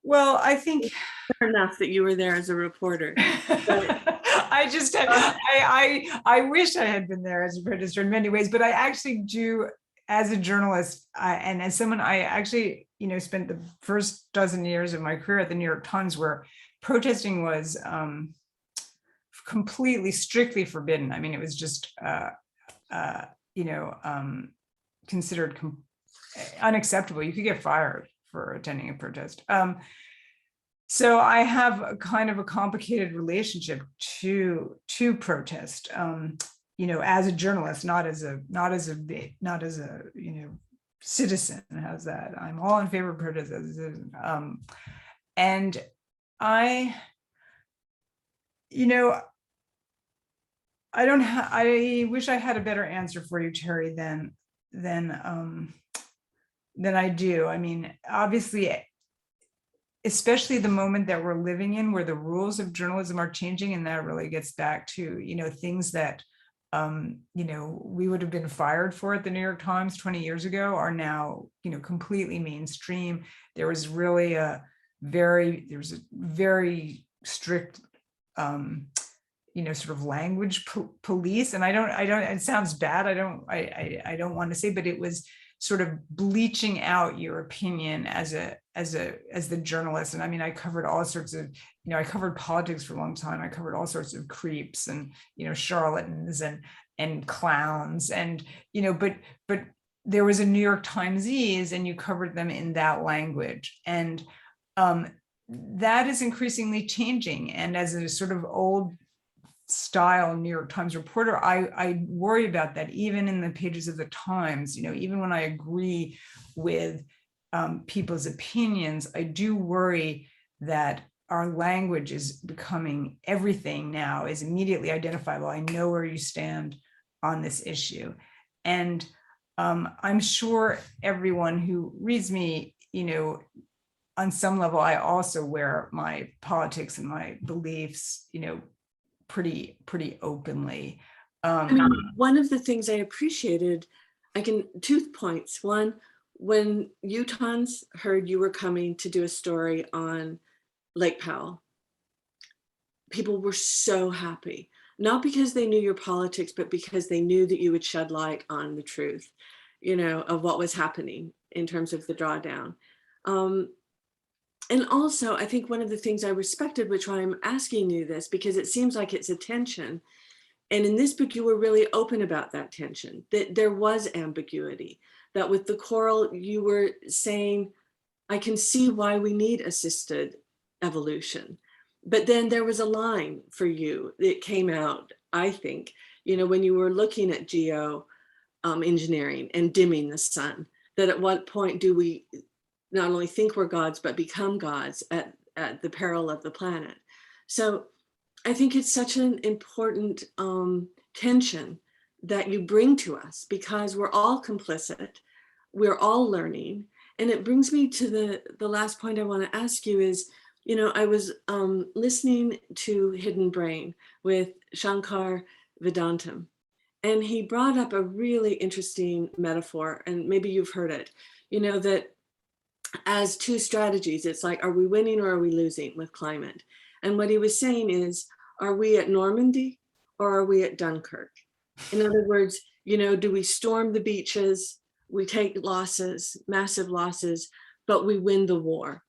Well, I think Fair enough that you were there as a reporter. I just I wish I had been there as a protester in many ways, but I actually do, as a journalist, and as someone, I actually spent the first dozen years of my career at the New York Times, where protesting was completely strictly forbidden. I mean, it was just considered unacceptable. You could get fired for attending a protest. So I have a kind of a complicated relationship to protest, as a journalist, not as a citizen. How's that? I'm all in favor of protest as a citizen. And I wish I had a better answer for you, Terry, than I do. I mean, obviously, especially the moment that we're living in, where the rules of journalism are changing, and that really gets back to things that we would have been fired for at the New York Times 20 years ago are now completely mainstream. There was really a very strict sort of language police, and I don't it sounds bad, I don't want to say, but it was sort of bleaching out your opinion as the journalist. And I mean, I covered all sorts of, I covered politics for a long time. I covered all sorts of creeps and, charlatans and clowns and, but there was a New York Timesese and you covered them in that language. And that is increasingly changing. And as a sort of old style New York Times reporter, I worry about that even in the pages of the Times, even when I agree with people's opinions, I do worry that our language is becoming everything now is immediately identifiable. I know where you stand on this issue. And I'm sure everyone who reads me, on some level, I also wear my politics and my beliefs, pretty openly. I mean, one of the things I appreciated, two points. One, when Utahns heard you were coming to do a story on Lake Powell, people were so happy, not because they knew your politics, but because they knew that you would shed light on the truth, of what was happening in terms of the drawdown. And also, I think one of the things I respected, which why I'm asking you this, because it seems like it's a tension. And in this book, you were really open about that tension, that there was ambiguity, that with the coral, you were saying, I can see why we need assisted evolution. But then there was a line for you that came out, I think, when you were looking at geo engineering and dimming the sun, that at what point do we not only think we're gods, but become gods at the peril of the planet. So I think it's such an important tension that you bring to us, because we're all complicit, we're all learning. And it brings me to the last point I want to ask you is, I was listening to Hidden Brain with Shankar Vedantam, and he brought up a really interesting metaphor, and maybe you've heard it, that as two strategies, it's like, are we winning or are we losing with climate? And what he was saying is, are we at Normandy or are we at Dunkirk? In other words, do we storm the beaches, we take losses, massive losses, but we win the war?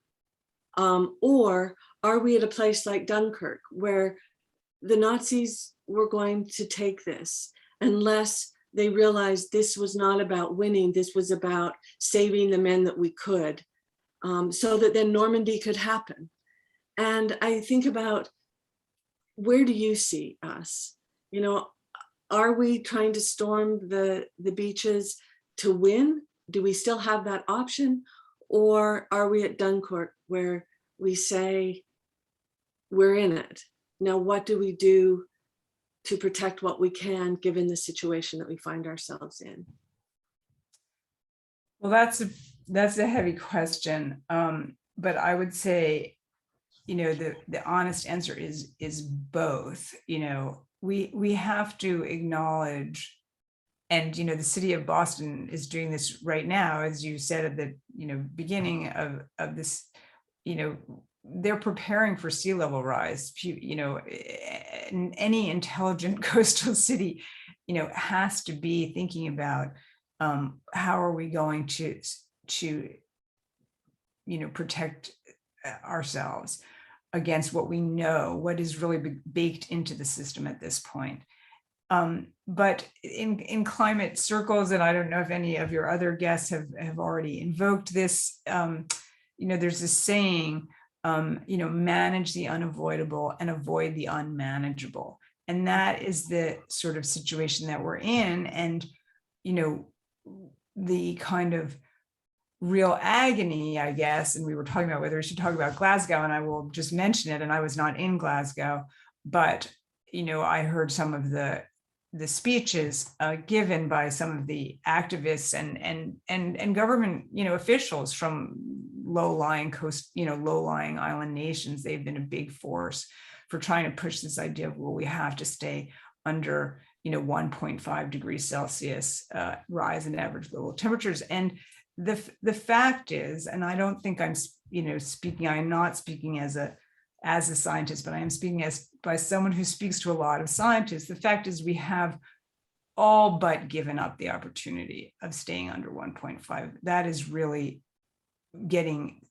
Or are we at a place like Dunkirk, where the Nazis were going to take this unless they realized this was not about winning, this was about saving the men that we could, so that then Normandy could happen. And I think about, where do you see us? Are we trying to storm the beaches to win? Do we still have that option? Or are we at Dunkirk, where we say, we're in it? Now, what do we do to protect what we can, given the situation that we find ourselves in? Well, that's a heavy question. But I would say, the honest answer is both. We have to acknowledge, and the city of Boston is doing this right now, as you said at the beginning of this. They're preparing for sea level rise. Any intelligent coastal city, has to be thinking about how are we going to protect ourselves against what we know, what is really baked into the system at this point. But in climate circles, and I don't know if any of your other guests have already invoked this, there's this saying, manage the unavoidable and avoid the unmanageable. And that is the sort of situation that we're in. And, the kind of real agony, I guess, and we were talking about whether we should talk about Glasgow, and I will just mention it, and I was not in Glasgow, but, I heard some of the speeches given by some of the activists and government, officials from low-lying coast, low-lying island nations. They've been a big force for trying to push this idea of, well, we have to stay under, 1.5 degrees Celsius rise in average global temperatures. And the fact is, and I don't think I'm, speaking, I'm not speaking as a scientist, but I am speaking by someone who speaks to a lot of scientists. The fact is, we have all but given up the opportunity of staying under 1.5. That is really getting,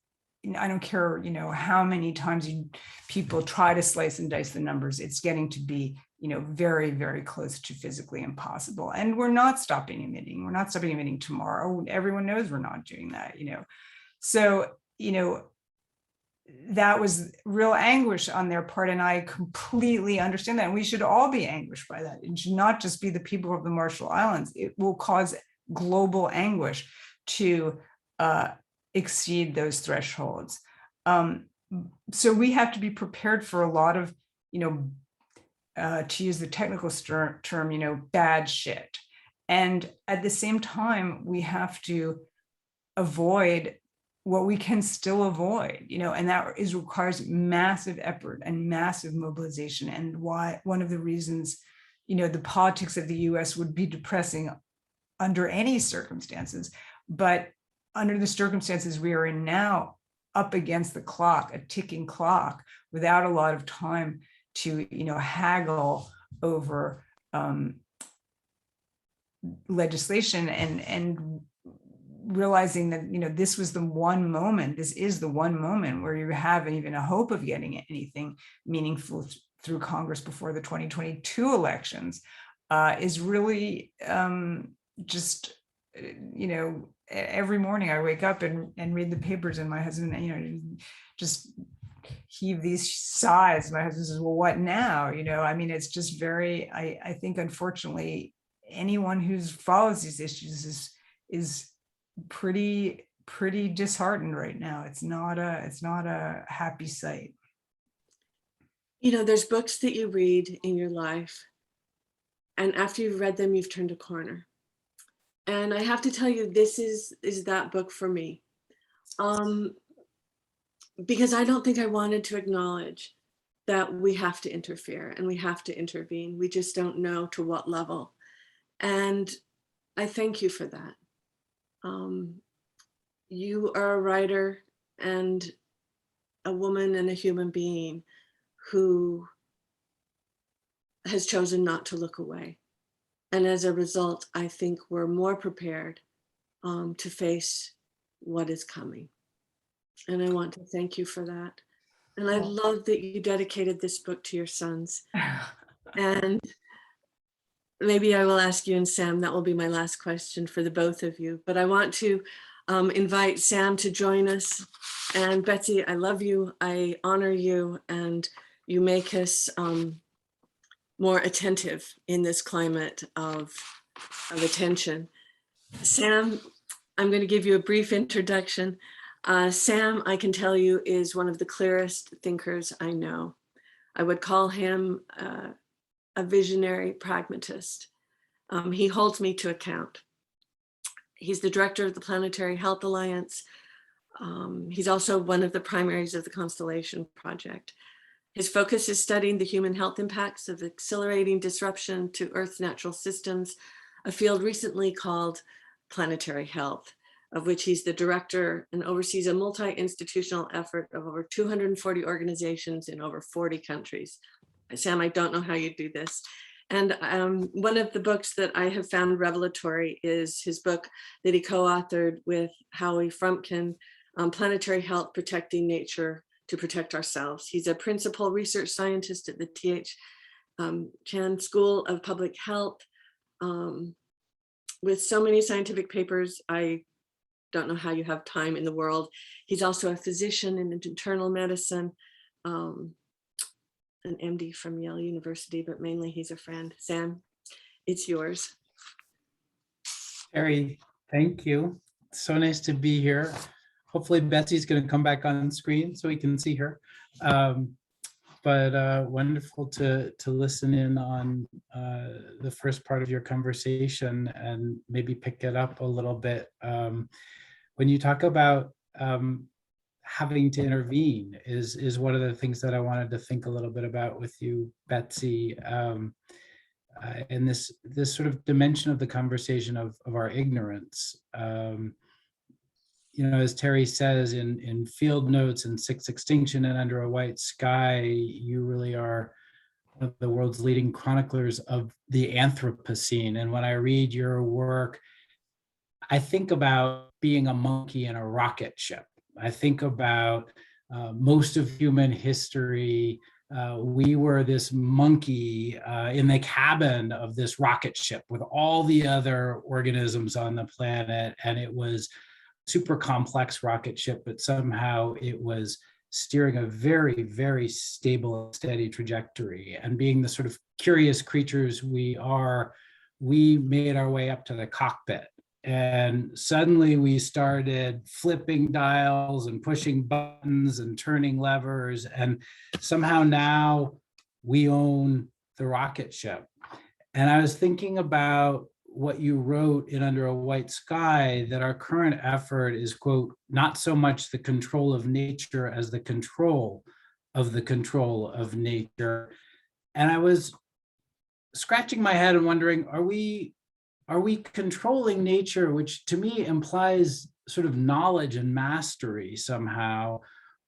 I don't care, how many times people try to slice and dice the numbers, it's getting to be, very, very close to physically impossible. And we're not stopping emitting. We're not stopping emitting tomorrow. Everyone knows we're not doing that, So, that was real anguish on their part. And I completely understand that. And we should all be anguished by that. It should not just be the people of the Marshall Islands. It will cause global anguish to exceed those thresholds. So we have to be prepared for a lot of, to use the technical term, bad shit. And at the same time, we have to avoid what we can still avoid, and that requires massive effort and massive mobilization. And why one of the reasons, the politics of the US would be depressing under any circumstances, but under the circumstances we are in now, up against the clock, a ticking clock, without a lot of time to, haggle over legislation and realizing that, this is the one moment where you have even a hope of getting anything meaningful through Congress before the 2022 elections, is really just, every morning I wake up and read the papers, and my husband, just heave these sighs. My husband says, well, what now? It's just very, I think, unfortunately, anyone who follows these issues is pretty disheartened right now. It's not a happy sight. There's books that you read in your life, and after you've read them, you've turned a corner. And I have to tell you, this is that book for me. Because I don't think I wanted to acknowledge that we have to interfere and we have to intervene. We just don't know to what level. And I thank you for that. You are a writer and a woman and a human being who has chosen not to look away. And as a result, I think we're more prepared to face what is coming. And I want to thank you for that. And I love that you dedicated this book to your sons. And maybe I will ask you and Sam, that will be my last question for the both of you. But I want to invite Sam to join us. And Betsy, I love you, I honor you, and you make us more attentive in this climate of attention. Sam, I'm going to give you a brief introduction. Sam, I can tell you, is one of the clearest thinkers I know. I would call him a visionary pragmatist. He holds me to account. He's the director of the Planetary Health Alliance. He's also one of the primaries of the Constellation Project. His focus is studying the human health impacts of accelerating disruption to Earth's natural systems, a field recently called planetary health, of which he's the director and oversees a multi-institutional effort of over 240 organizations in over 40 countries. Sam, I don't know how you do this. And one of the books that I have found revelatory is his book that he co-authored with Howie Frumpkin, Planetary Health, Protecting Nature to Protect Ourselves. He's a principal research scientist at the T.H. Chan School of Public Health. With so many scientific papers, I don't know how you have time in the world. He's also a physician in internal medicine, an MD from Yale University, but mainly he's a friend. Sam, it's yours. Terry, thank you. So nice to be here. Hopefully Betsy's going to come back on screen so we can see her. But wonderful to listen in on the first part of your conversation and maybe pick it up a little bit. When you talk about having to intervene is one of the things that I wanted to think a little bit about with you, Betsy, and this sort of dimension of the conversation of our ignorance. As Terry says in Field Notes and Sixth Extinction and Under a White Sky, you really are one of the world's leading chroniclers of the Anthropocene. And when I read your work, I think about being a monkey in a rocket ship. I think about most of human history. We were this monkey in the cabin of this rocket ship with all the other organisms on the planet. And it was super complex rocket ship, but somehow it was steering a very, very stable, steady trajectory. And being the sort of curious creatures we are, we made our way up to the cockpit. And suddenly we started flipping dials and pushing buttons and turning levers. And somehow now we own the rocket ship. And I was thinking about what you wrote in Under a White Sky, that our current effort is, quote, not so much the control of nature as the control of the control of nature. And I was scratching my head and wondering, are we controlling nature, which to me implies sort of knowledge and mastery somehow,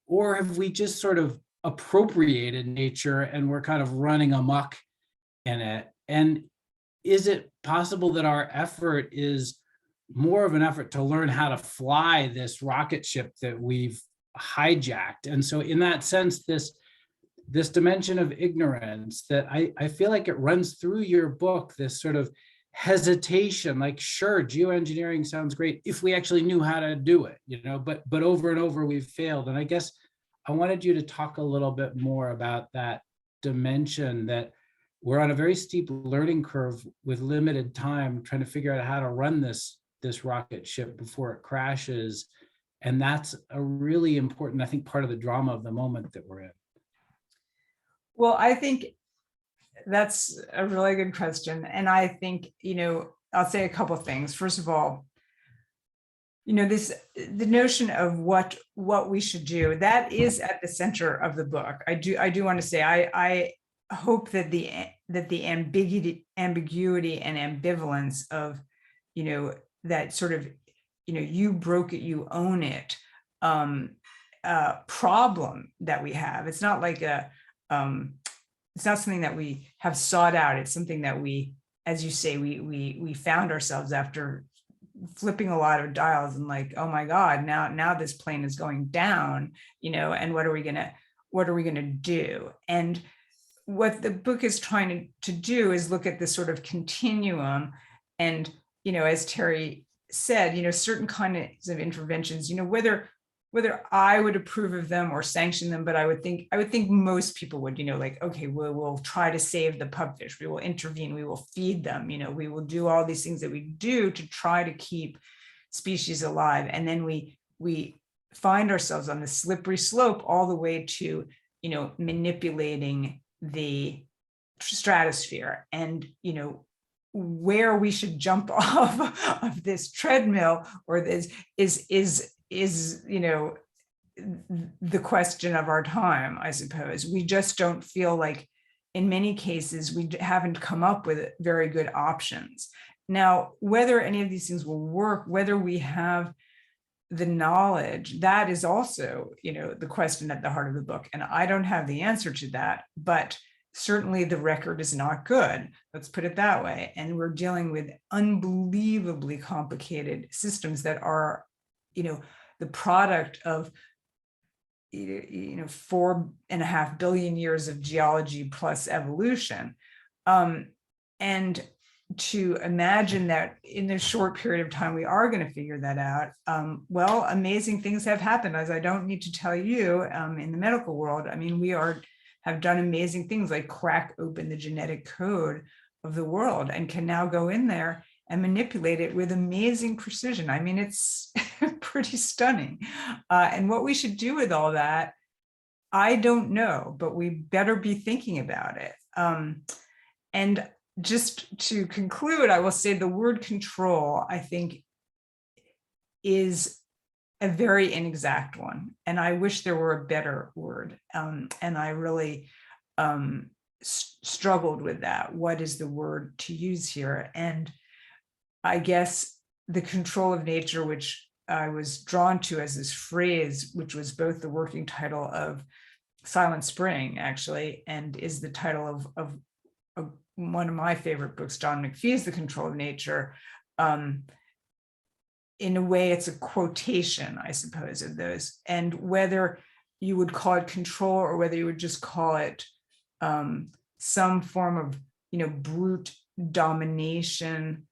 or have we just sort of appropriated nature and we're kind of running amok in it? And is it possible that our effort is more of an effort to learn how to fly this rocket ship that we've hijacked? And so in that sense, this dimension of ignorance that I feel like it runs through your book, this sort of hesitation, like, sure, geoengineering sounds great if we actually knew how to do it, but over and over we've failed. And I guess I wanted you to talk a little bit more about that dimension, that we're on a very steep learning curve with limited time, trying to figure out how to run this rocket ship before it crashes. And that's a really important, I think, part of the drama of the moment that we're in. Well, I think that's a really good question. And I think, I'll say a couple of things. First of all, the notion of what we should do, that is at the center of the book. I do want to say, I hope that the ambiguity and ambivalence of, that sort of, you broke it, you own it, problem that we have. It's not like it's not something that we have sought out. It's something that we, as you say, we found ourselves after flipping a lot of dials and like, oh my God, now this plane is going down, and what are we gonna do? And what the book is trying to do is look at this sort of continuum. And, as Terry said, certain kinds of interventions, whether I would approve of them or sanction them, but I would think most people would, like, okay, we'll try to save the pupfish, we will intervene, we will feed them, we will do all these things that we do to try to keep species alive. And then we find ourselves on the slippery slope all the way to, manipulating the stratosphere, and, where we should jump off of this treadmill or this is the question of our time, I suppose. We just don't feel like, in many cases, we haven't come up with very good options. Now, whether any of these things will work, whether we have the knowledge, that is also, the question at the heart of the book. And I don't have the answer to that, but certainly the record is not good. Let's put it that way. And we're dealing with unbelievably complicated systems that are, the product of 4.5 billion years of geology plus evolution. And to imagine that in a short period of time, we are going to figure that out. Well, amazing things have happened, as I don't need to tell you, in the medical world. I mean, we have done amazing things like crack open the genetic code of the world and can now go in there and manipulate it with amazing precision. I mean, it's pretty stunning. And what we should do with all that, I don't know, but we better be thinking about it. And just to conclude, I will say the word control, I think, is a very inexact one. And I wish there were a better word. And I really struggled with that. What is the word to use here? And I guess the control of nature, which I was drawn to as this phrase, which was both the working title of Silent Spring, actually, and is the title of one of my favorite books, Don McPhee's The Control of Nature. In a way, it's a quotation, I suppose, of those. And whether you would call it control or whether you would just call it some form of, brute domination,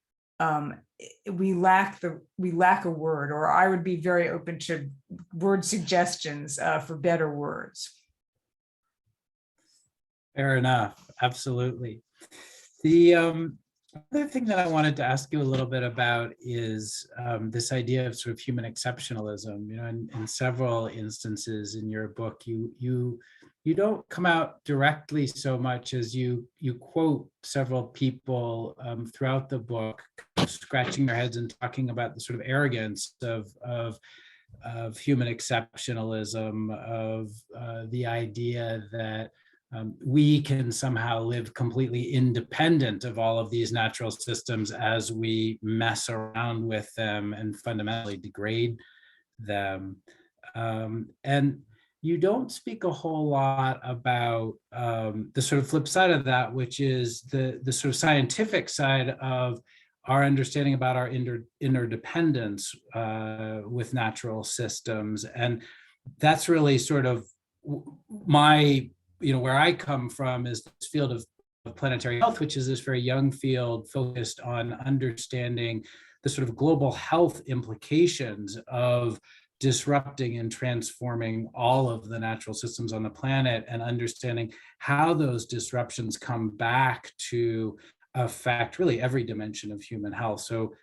we lack a word, or I would be very open to word suggestions for better words. Fair enough. Absolutely. The other thing that I wanted to ask you a little bit about is this idea of sort of human exceptionalism. In several instances in your book, you don't come out directly so much as you quote several people throughout the book, scratching their heads and talking about the sort of arrogance of human exceptionalism, of the idea that we can somehow live completely independent of all of these natural systems as we mess around with them and fundamentally degrade them. And you don't speak a whole lot about the sort of flip side of that, which is the sort of scientific side of our understanding about our interdependence with natural systems. And that's really sort of my, where I come from is this field of planetary health, which is this very young field focused on understanding the sort of global health implications of disrupting and transforming all of the natural systems on the planet, and understanding how those disruptions come back to affect really every dimension of human health. So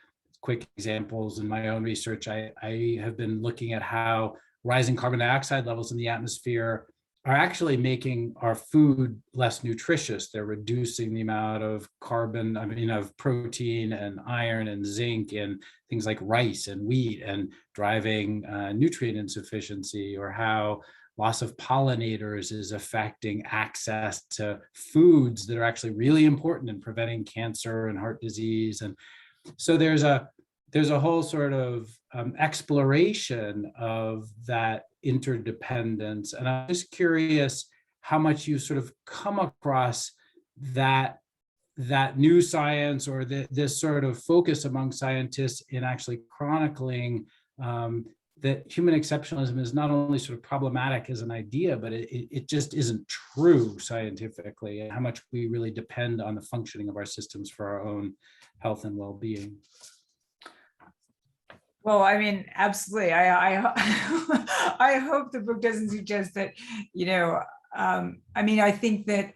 quick examples in my own research, I have been looking at how rising carbon dioxide levels in the atmosphere are actually making our food less nutritious. They're reducing the amount of carbon, of protein and iron and zinc in things like rice and wheat, and driving nutrient insufficiency, or how loss of pollinators is affecting access to foods that are actually really important in preventing cancer and heart disease. And so there's a whole sort of exploration of that interdependence. And I'm just curious how much you sort of come across that new science, or this sort of focus among scientists in actually chronicling that human exceptionalism is not only sort of problematic as an idea, but it just isn't true scientifically, and how much we really depend on the functioning of our systems for our own health and well-being. Well, absolutely. I hope the book doesn't suggest that, I think that,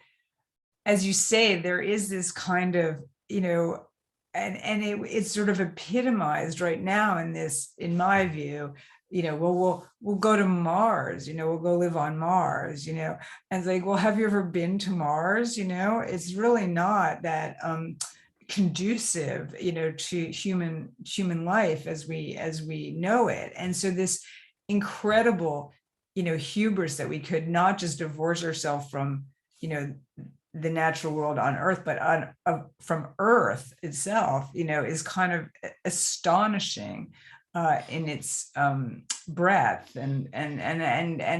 as you say, there is this kind of, and it's sort of epitomized right now in my view, we'll go to Mars, we'll go live on Mars, and it's like, well, have you ever been to Mars? It's really not that conducive, to human life as we know it. And so this incredible, hubris that we could not just divorce ourselves from, the natural world on Earth, but from Earth itself, is kind of astonishing in its breadth and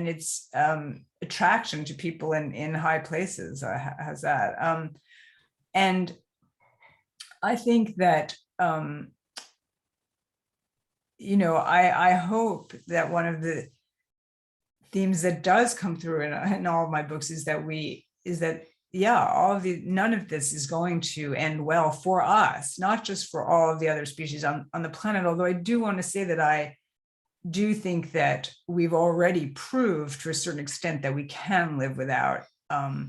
its attraction to people in high places. Has that, and I think that, I hope that one of the themes that does come through in all of my books is that none of this is going to end well for us, not just for all of the other species on the planet. Although I do want to say that I do think that we've already proved to a certain extent that we can live without, a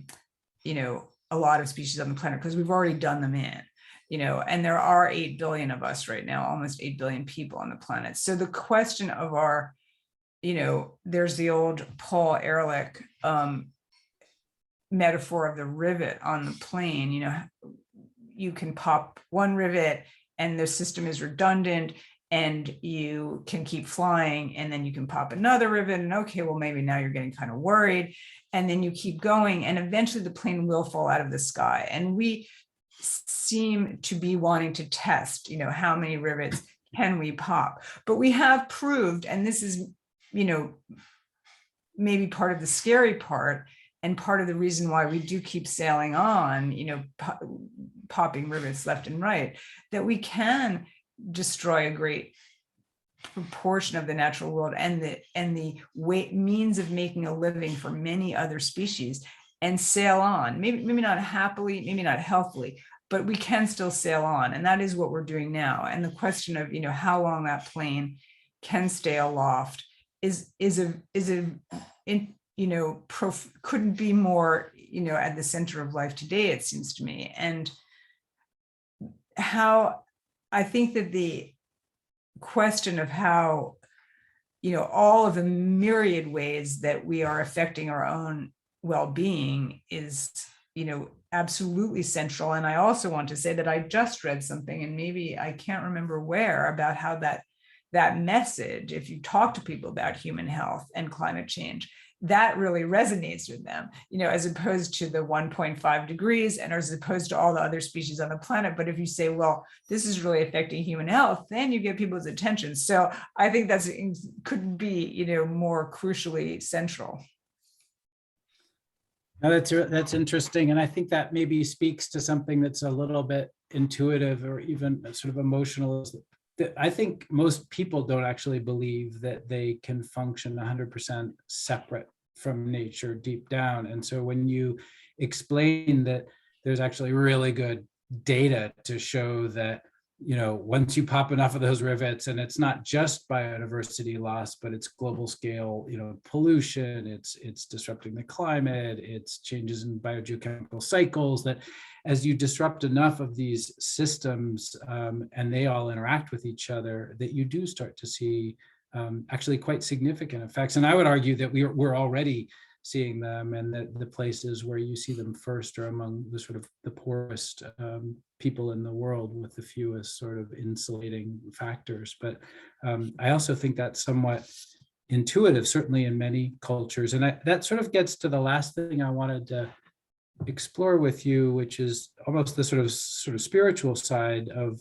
lot of species on the planet, because we've already done them in. And there are 8 billion of us right now, almost 8 billion people on the planet. So the question of our, there's the old Paul Ehrlich metaphor of the rivet on the plane. You can pop one rivet and the system is redundant, and you can keep flying, and then you can pop another rivet, and okay, well, maybe now you're getting kind of worried, and then you keep going, and eventually the plane will fall out of the sky. And we seem to be wanting to test, how many rivets can we pop. But we have proved, and this is, maybe part of the scary part, and part of the reason why we do keep sailing on, popping rivets left and right, that we can destroy a great proportion of the natural world and the means of making a living for many other species, and sail on, maybe not happily, maybe not healthily, but we can still sail on. And that is what we're doing now. And the question of, how long that plane can stay aloft couldn't be more, at the center of life today, it seems to me. And how I think that the question of how, all of the myriad ways that we are affecting our own well-being is, absolutely central. And I also want to say that I just read something, and maybe I can't remember where, about how that message, if you talk to people about human health and climate change, that really resonates with them, as opposed to the 1.5 degrees and as opposed to all the other species on the planet. But if you say, well, this is really affecting human health, then you get people's attention. So I think could be, more crucially central. No, that's interesting. And I think that maybe speaks to something that's a little bit intuitive or even sort of emotional. That I think most people don't actually believe that they can function 100% separate from nature deep down. And so when you explain that there's actually really good data to show that, once you pop enough of those rivets, and it's not just biodiversity loss, but it's global scale, pollution, it's disrupting the climate, it's changes in biogeochemical cycles, that as you disrupt enough of these systems and they all interact with each other, that you do start to see actually quite significant effects. And I would argue that we're already seeing them, and that the places where you see them first are among the sort of the poorest people in the world with the fewest sort of insulating factors. But I also think that's somewhat intuitive, certainly in many cultures. And that sort of gets to the last thing I wanted to explore with you, which is almost the sort of spiritual side of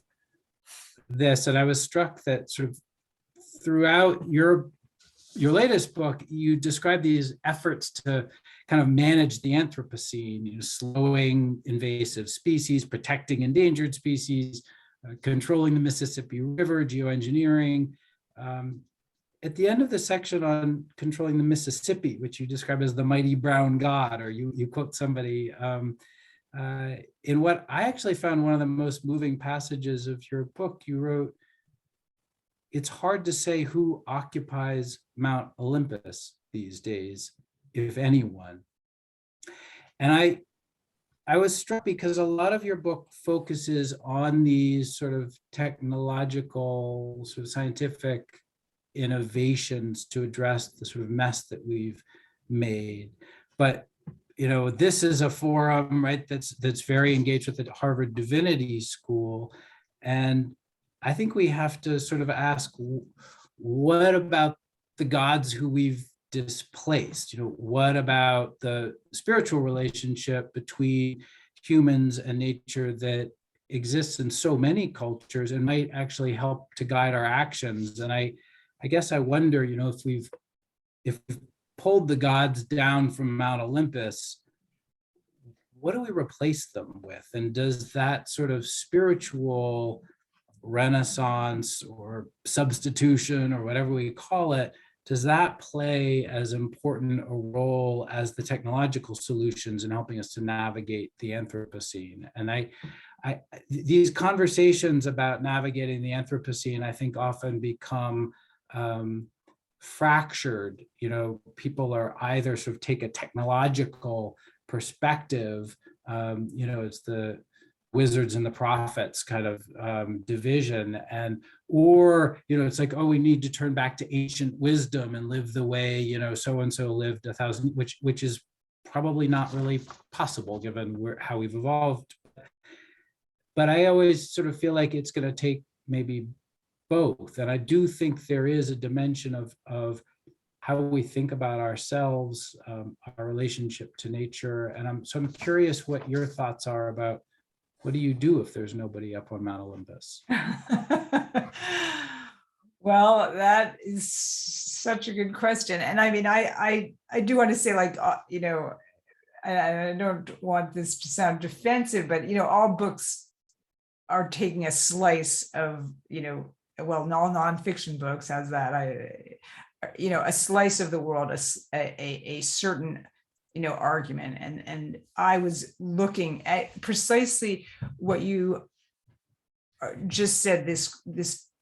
this. And I was struck that sort of throughout your latest book, you describe these efforts to kind of manage the Anthropocene, slowing invasive species, protecting endangered species, controlling the Mississippi River, geoengineering. At the end of the section on controlling the Mississippi, which you describe as the mighty brown god, or you quote somebody, in what I actually found one of the most moving passages of your book, you wrote, "It's hard to say who occupies Mount Olympus these days, if anyone." And I was struck because a lot of your book focuses on these sort of technological, sort of scientific innovations to address the sort of mess that we've made. But this is a forum, right, that's very engaged with the Harvard Divinity School. And I think we have to sort of ask, what about the gods who we've displaced? What about the spiritual relationship between humans and nature that exists in so many cultures and might actually help to guide our actions? And I guess I wonder, if we've pulled the gods down from Mount Olympus, what do we replace them with? And does that sort of spiritual renaissance or substitution, or whatever we call it, does that play as important a role as the technological solutions in helping us to navigate the Anthropocene? And these conversations about navigating the Anthropocene, I think, often become fractured. People are either sort of take a technological perspective, it's the wizards and the prophets kind of division, or it's like, oh, we need to turn back to ancient wisdom and live the way so and so lived 1,000, which is probably not really possible given how we've evolved. But I always sort of feel like it's going to take maybe both, and I do think there is a dimension of how we think about ourselves, our relationship to nature, and I'm curious what your thoughts are about. What do you do if there's nobody up on Mount Olympus? Well, that is such a good question. And I mean, I do want to say, like, I don't want this to sound defensive, but, all books are taking a slice of, well, all nonfiction books has that, a slice of the world, a certain, argument. And I was looking at precisely what you just said, this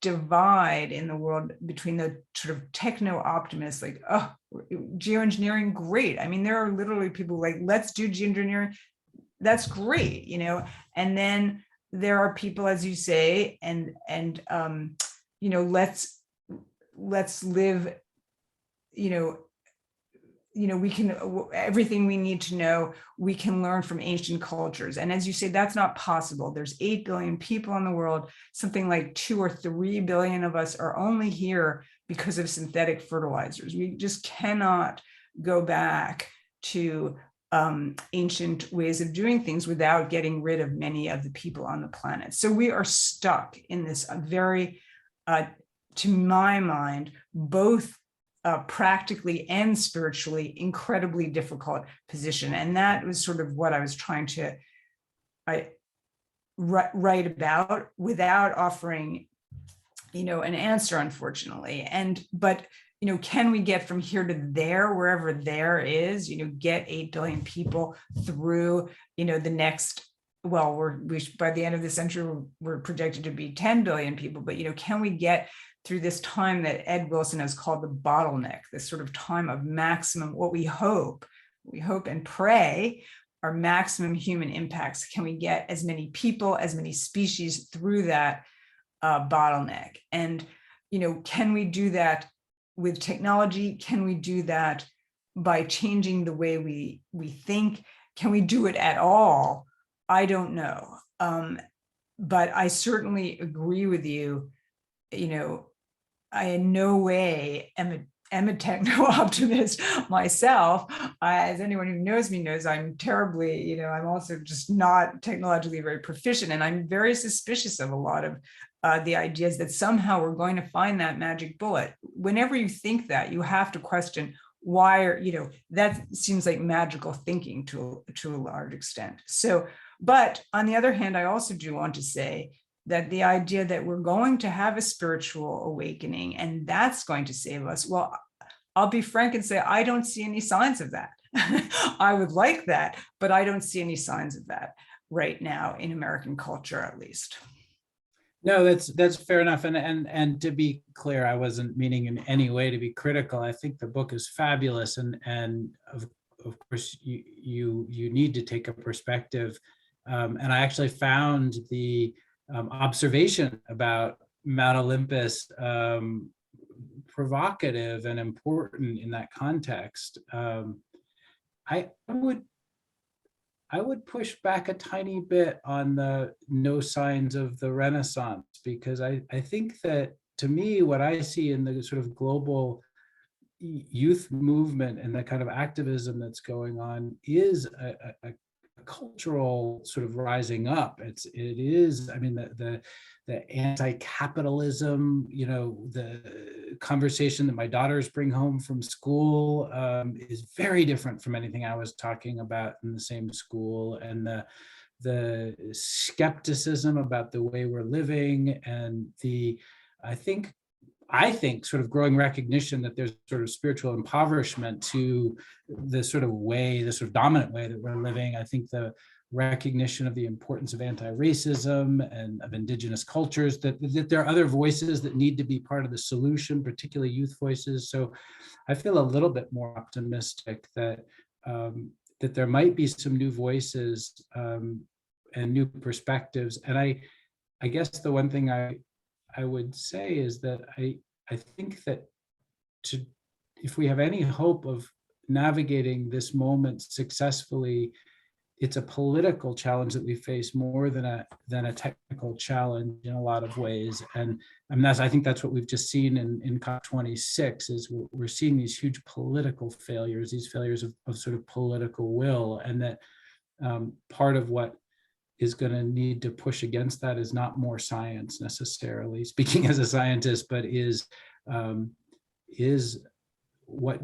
divide in the world between the sort of techno optimists, like, oh, geoengineering, great. I mean, there are literally people like, let's do geoengineering. That's great, and then there are people, as you say, and let's live, we can, everything we need to know, we can learn from ancient cultures. And as you say, that's not possible. There's 8 billion people in the world. Something like 2 or 3 billion of us are only here because of synthetic fertilizers. We just cannot go back to ancient ways of doing things without getting rid of many of the people on the planet. So we are stuck in this very, to my mind, both practically and spiritually incredibly difficult position. And that was sort of what I was trying to write about without offering, an answer, unfortunately. But can we get from here to there, wherever there is, get 8 billion people through, the next, well, by the end of the century, we're projected to be 10 billion people, but, can we get through this time that Ed Wilson has called the bottleneck, this sort of time of maximum, what we hope and pray are maximum human impacts. Can we get as many people, as many species through that bottleneck? And, can we do that with technology? Can we do that by changing the way we think? Can we do it at all? I don't know. But I certainly agree with you. I in no way am a techno optimist myself. As anyone who knows me knows, I'm terribly, I'm also just not technologically very proficient. And I'm very suspicious of a lot of the ideas that somehow we're going to find that magic bullet. Whenever you think that, you have to question why, that seems like magical thinking to a large extent. So, but on the other hand, I also do want to say that the idea that we're going to have a spiritual awakening and that's going to save us, well, I'll be frank and say, I don't see any signs of that. I would like that, but I don't see any signs of that right now in American culture, at least. No, that's fair enough. And to be clear, I wasn't meaning in any way to be critical. I think the book is fabulous, and of course you need to take a perspective. And I actually found the observation about Mount Olympus provocative and important in that context. I would push back a tiny bit on the no signs of the Renaissance, because I think that, to me, what I see in the sort of global youth movement and the kind of activism that's going on is a cultural sort of rising up. It is, I mean, the anti-capitalism, the conversation that my daughters bring home from school is very different from anything I was talking about in the same school, and the skepticism about the way we're living, and I think sort of growing recognition that there's sort of spiritual impoverishment to the sort of dominant way that we're living. I think the recognition of the importance of anti-racism and of indigenous cultures, that there are other voices that need to be part of the solution, particularly youth voices. So I feel a little bit more optimistic that there might be some new voices and new perspectives. And I guess the one thing I would say is that I think that if we have any hope of navigating this moment successfully, it's a political challenge that we face more than a technical challenge in a lot of ways. And I think that's what we've just seen in COP26, is we're seeing these huge political failures, these failures of sort of political will, and that part of what is going to need to push against that is not more science necessarily, speaking as a scientist, but is what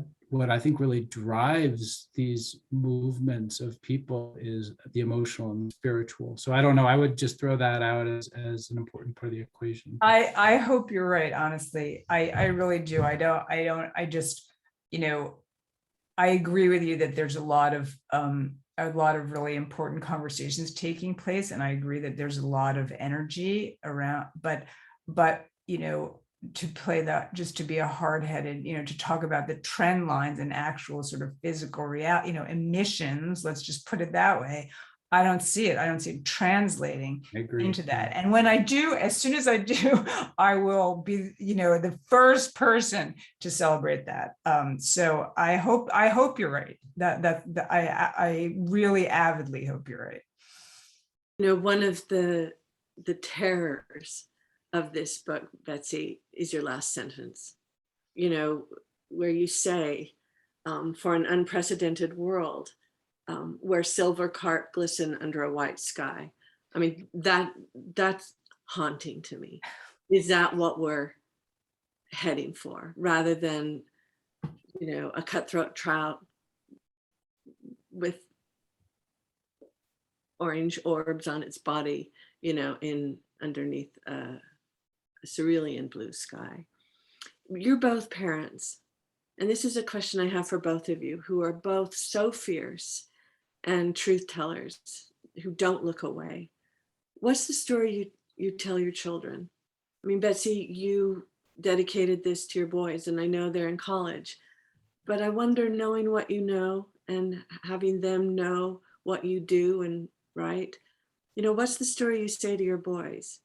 I think really drives these movements of people is the emotional and spiritual. So I don't know, I would just throw that out as an important part of the equation. I hope you're right, honestly. I really do. I just, you know, I agree with you that there's a lot of really important conversations taking place. And I agree that there's a lot of energy around, but, you know, to play that, just to be a hard-headed, you know, to talk about the trend lines and actual sort of physical reality, you know, emissions, let's just put it that way. I don't see it. I don't see it translating into that. And when I do, as soon as I do, I will be, you know, the first person to celebrate that. So I hope you're right. I really avidly hope you're right. You know, one of the terrors of this book, Betsy, is your last sentence, you know, where you say, for an unprecedented world, where silver carp glisten under a white sky. I mean, that's haunting to me. Is that what we're heading for, rather than, you know, a cutthroat trout with orange orbs on its body, you know, underneath a cerulean blue sky? You're both parents, and this is a question I have for both of you, who are both so fierce and truth tellers who don't look away. What's the story you tell your children? I mean, Betsy, you dedicated this to your boys, and I know they're in college, but I wonder, knowing what you know and having them know what you do and write, you know, what's the story you say to your boys?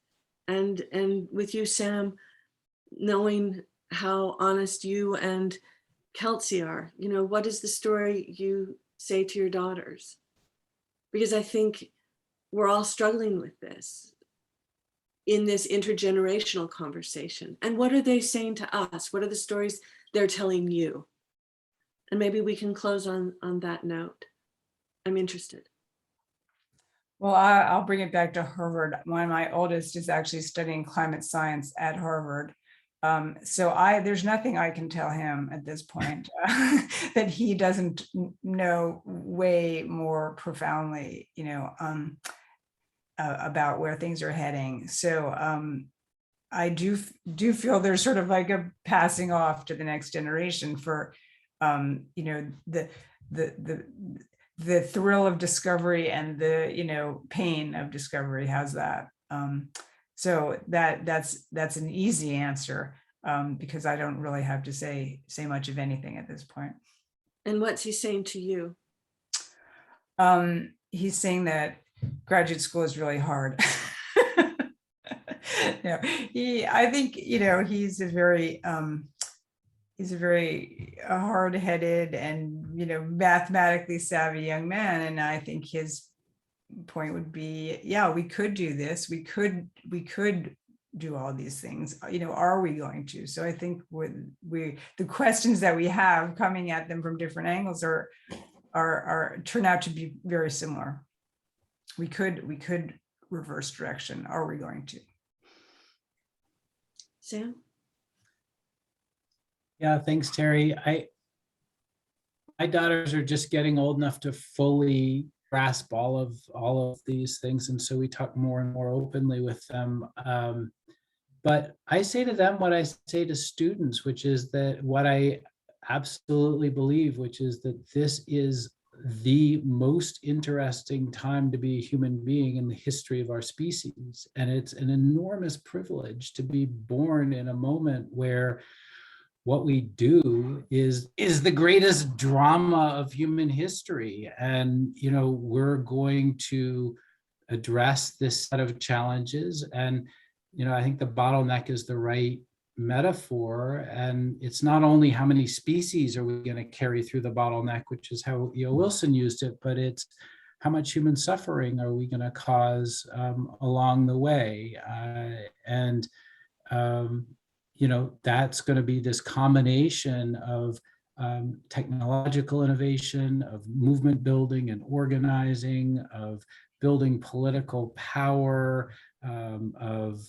And with you, Sam, knowing how honest you and Kelsey are, you know, what is the story you say to your daughters? Because I think we're all struggling with this in this intergenerational conversation. And what are they saying to us? What are the stories they're telling you? And maybe we can close on that note. I'm interested. Well, I'll bring it back to Harvard. One of my oldest is actually studying climate science at Harvard. So there's nothing I can tell him at this point that he doesn't know way more profoundly, you know, about where things are heading. So I do feel there's sort of like a passing off to the next generation for, you know, the thrill of discovery and the, you know, pain of discovery. How's that? So that's an easy answer, because I don't really have to say much of anything at this point. And what's he saying to you? He's saying that graduate school is really hard. No, I think, you know, he's a very hard-headed and, you know, mathematically savvy young man. And I think his point would be, yeah, we could do this. We could do all these things. You know, are we going to? So I think the questions that we have coming at them from different angles turn out to be very similar. We could reverse direction. Are we going to? Sam? Yeah, thanks, Terry. My daughters are just getting old enough to fully grasp all of these things, and so we talk more and more openly with them. But I say to them what I say to students, which is that what I absolutely believe, which is that this is the most interesting time to be a human being in the history of our species. And it's an enormous privilege to be born in a moment where what we do is the greatest drama of human history. And, you know, we're going to address this set of challenges. And, you know, I think the bottleneck is the right metaphor. And it's not only how many species are we going to carry through the bottleneck, which is how E.O. Wilson used it, but it's how much human suffering are we going to cause along the way. You know, that's going to be this combination of technological innovation, of movement building and organizing, of building political power, of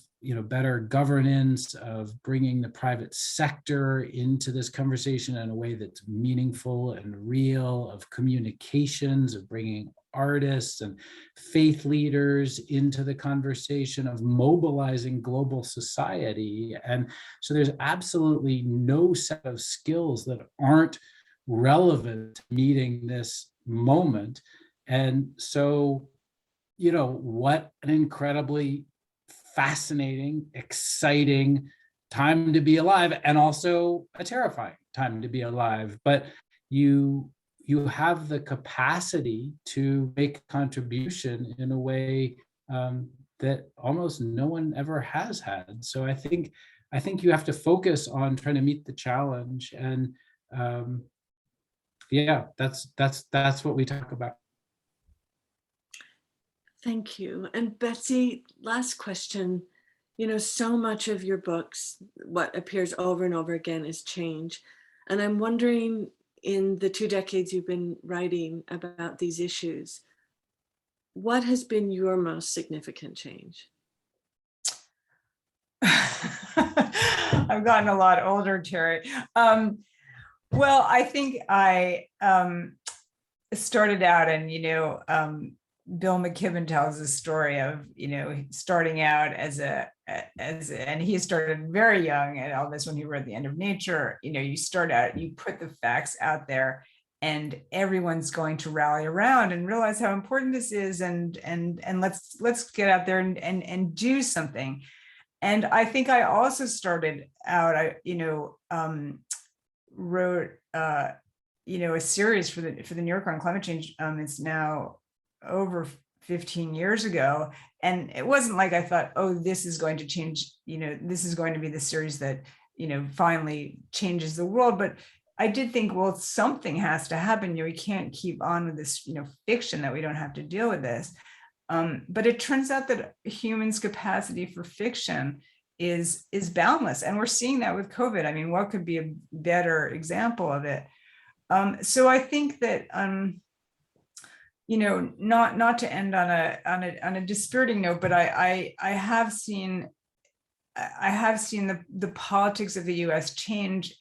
better governance, of bringing the private sector into this conversation in a way that's meaningful and real, of communications, of bringing artists and faith leaders into the conversation, of mobilizing global society. And so there's absolutely no set of skills that aren't relevant to meeting this moment. And so, what an incredibly fascinating, exciting time to be alive, and also a terrifying time to be alive. But you have the capacity to make a contribution in a way that almost no one ever has had. So I think you have to focus on trying to meet the challenge, and yeah, that's what we talk about. Thank you. And Betsy, last question. So much of your books, what appears over and over again is change. And I'm wondering, in the 2 decades you've been writing about these issues, what has been your most significant change? I've gotten a lot older, Terry. Well, I think I started out, and Bill McKibben tells the story of starting out and he started very young at all this when he wrote The End of Nature. You start out, you put the facts out there, and everyone's going to rally around and realize how important this is, and let's get out there and do something. And I think I also started out, I wrote a series for the New Yorker on climate change. It's now over 15 years ago, and it wasn't like I thought, oh, this is going to change, this is going to be the series that finally changes the world. But I did think, well, something has to happen. We can't keep on with this fiction that we don't have to deal with this. But it turns out that humans' capacity for fiction is boundless, and we're seeing that with COVID. I mean, what could be a better example of it? So I think that not to end on a dispiriting note, but I have seen the politics of the U.S. change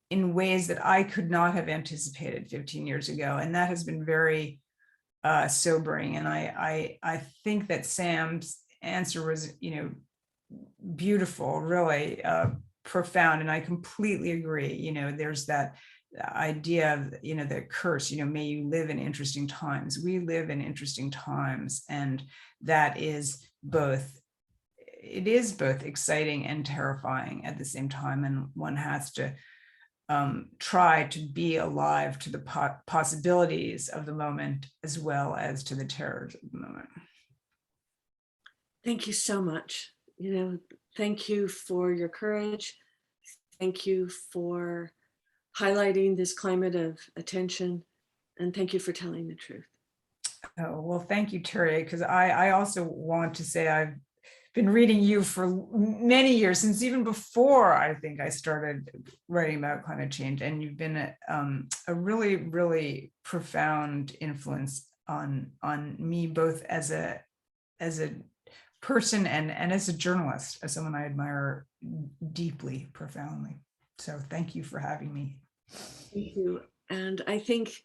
in ways that I could not have anticipated 15 years ago, and that has been very sobering. And I think that Sam's answer was beautiful, really profound, and I completely agree. There's that idea of the curse, may you live in interesting times. We live in interesting times, and that is both exciting and terrifying at the same time, and one has to try to be alive to the possibilities of the moment as well as to the terrors of the moment. Thank you so much. Thank you for your courage. Thank you for highlighting this climate of attention, and thank you for telling the truth. Oh, well, thank you, Terry, because I also want to say I've been reading you for many years, since even before I think I started writing about climate change, and you've been a really, really profound influence on me, both as a person and as a journalist, as someone I admire deeply, profoundly. So thank you for having me. Thank you. And I think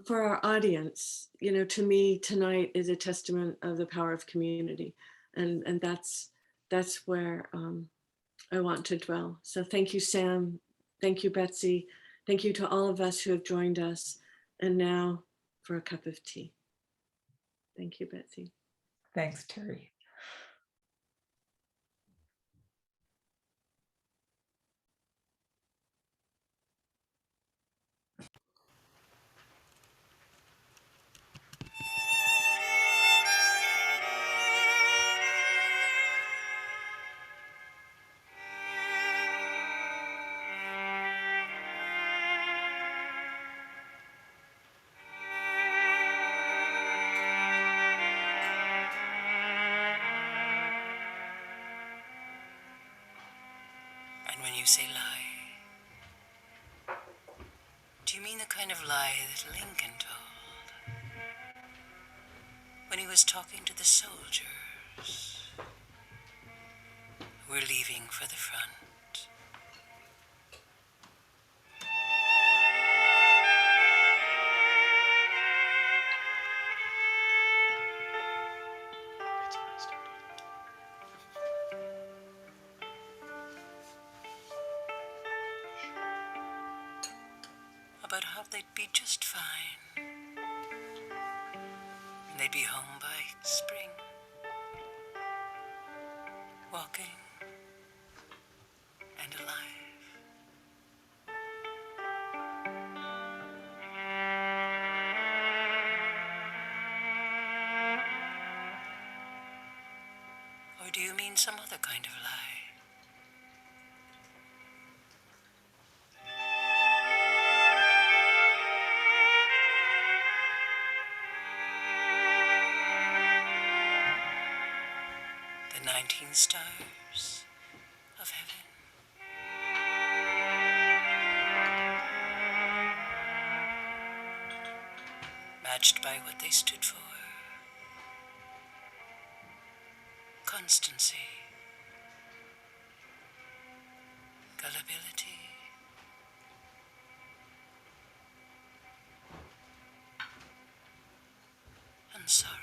for our audience, to me, tonight is a testament of the power of community. And that's where I want to dwell. So thank you, Sam. Thank you, Betsy. Thank you to all of us who have joined us. And now for a cup of tea. Thank you, Betsy. Thanks, Terry. When you say lie, do you mean the kind of lie that Lincoln told? when he was talking to the soldiers who were leaving for the front. About how they'd be just fine. They'd be home by spring, walking and alive. Or do you mean some other kind of lie? The 19 stars of heaven. Matched by what they stood for. Constancy. Gullibility. And sorrow.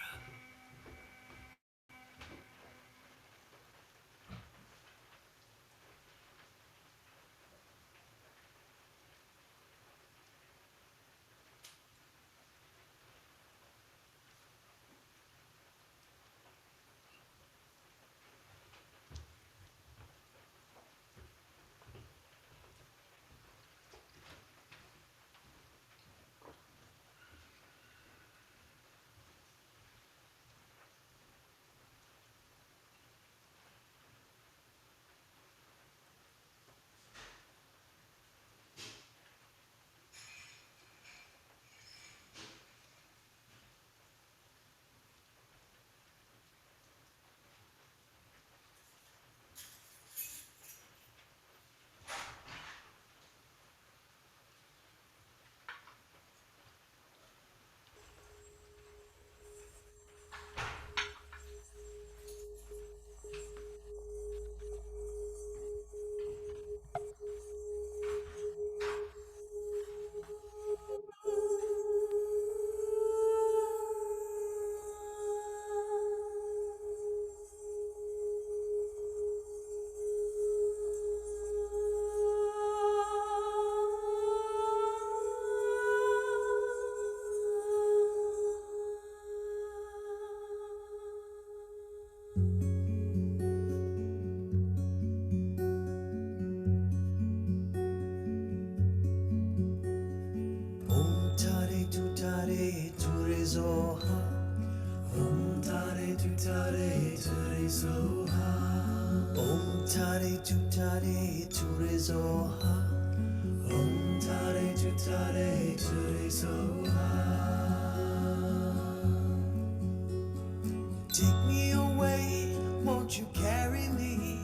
Take me away, won't you carry me?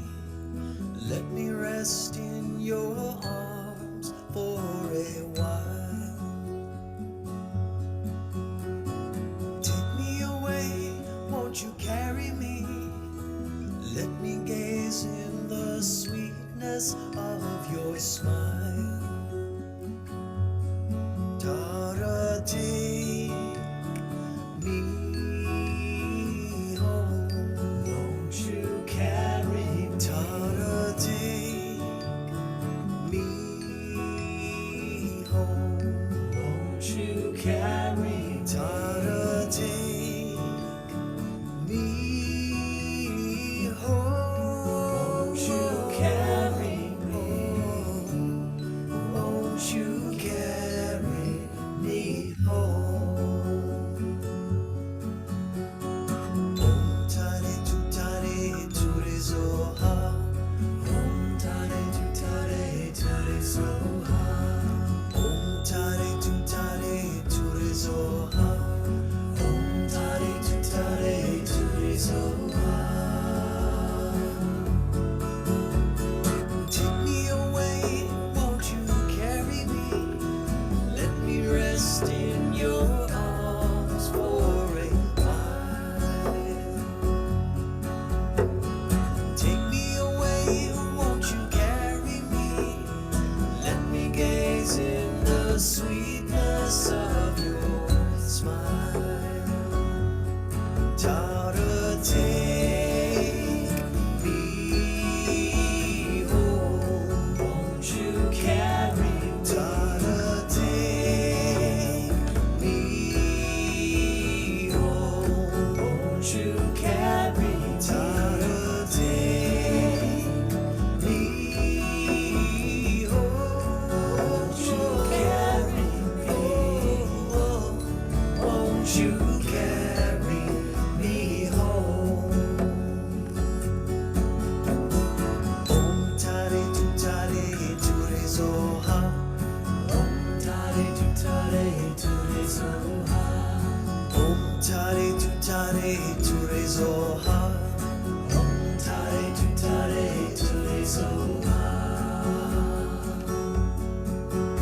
Let me rest in your arms for a while. Take me away, won't you carry me? Let me gaze in the sweetness of your smile. Tara, take me home. Won't you carry me? Tara, take me home. Won't you carry me? Tara, take me home. Won't you carry me? Om Tare Tu Tare Tu Re Zohar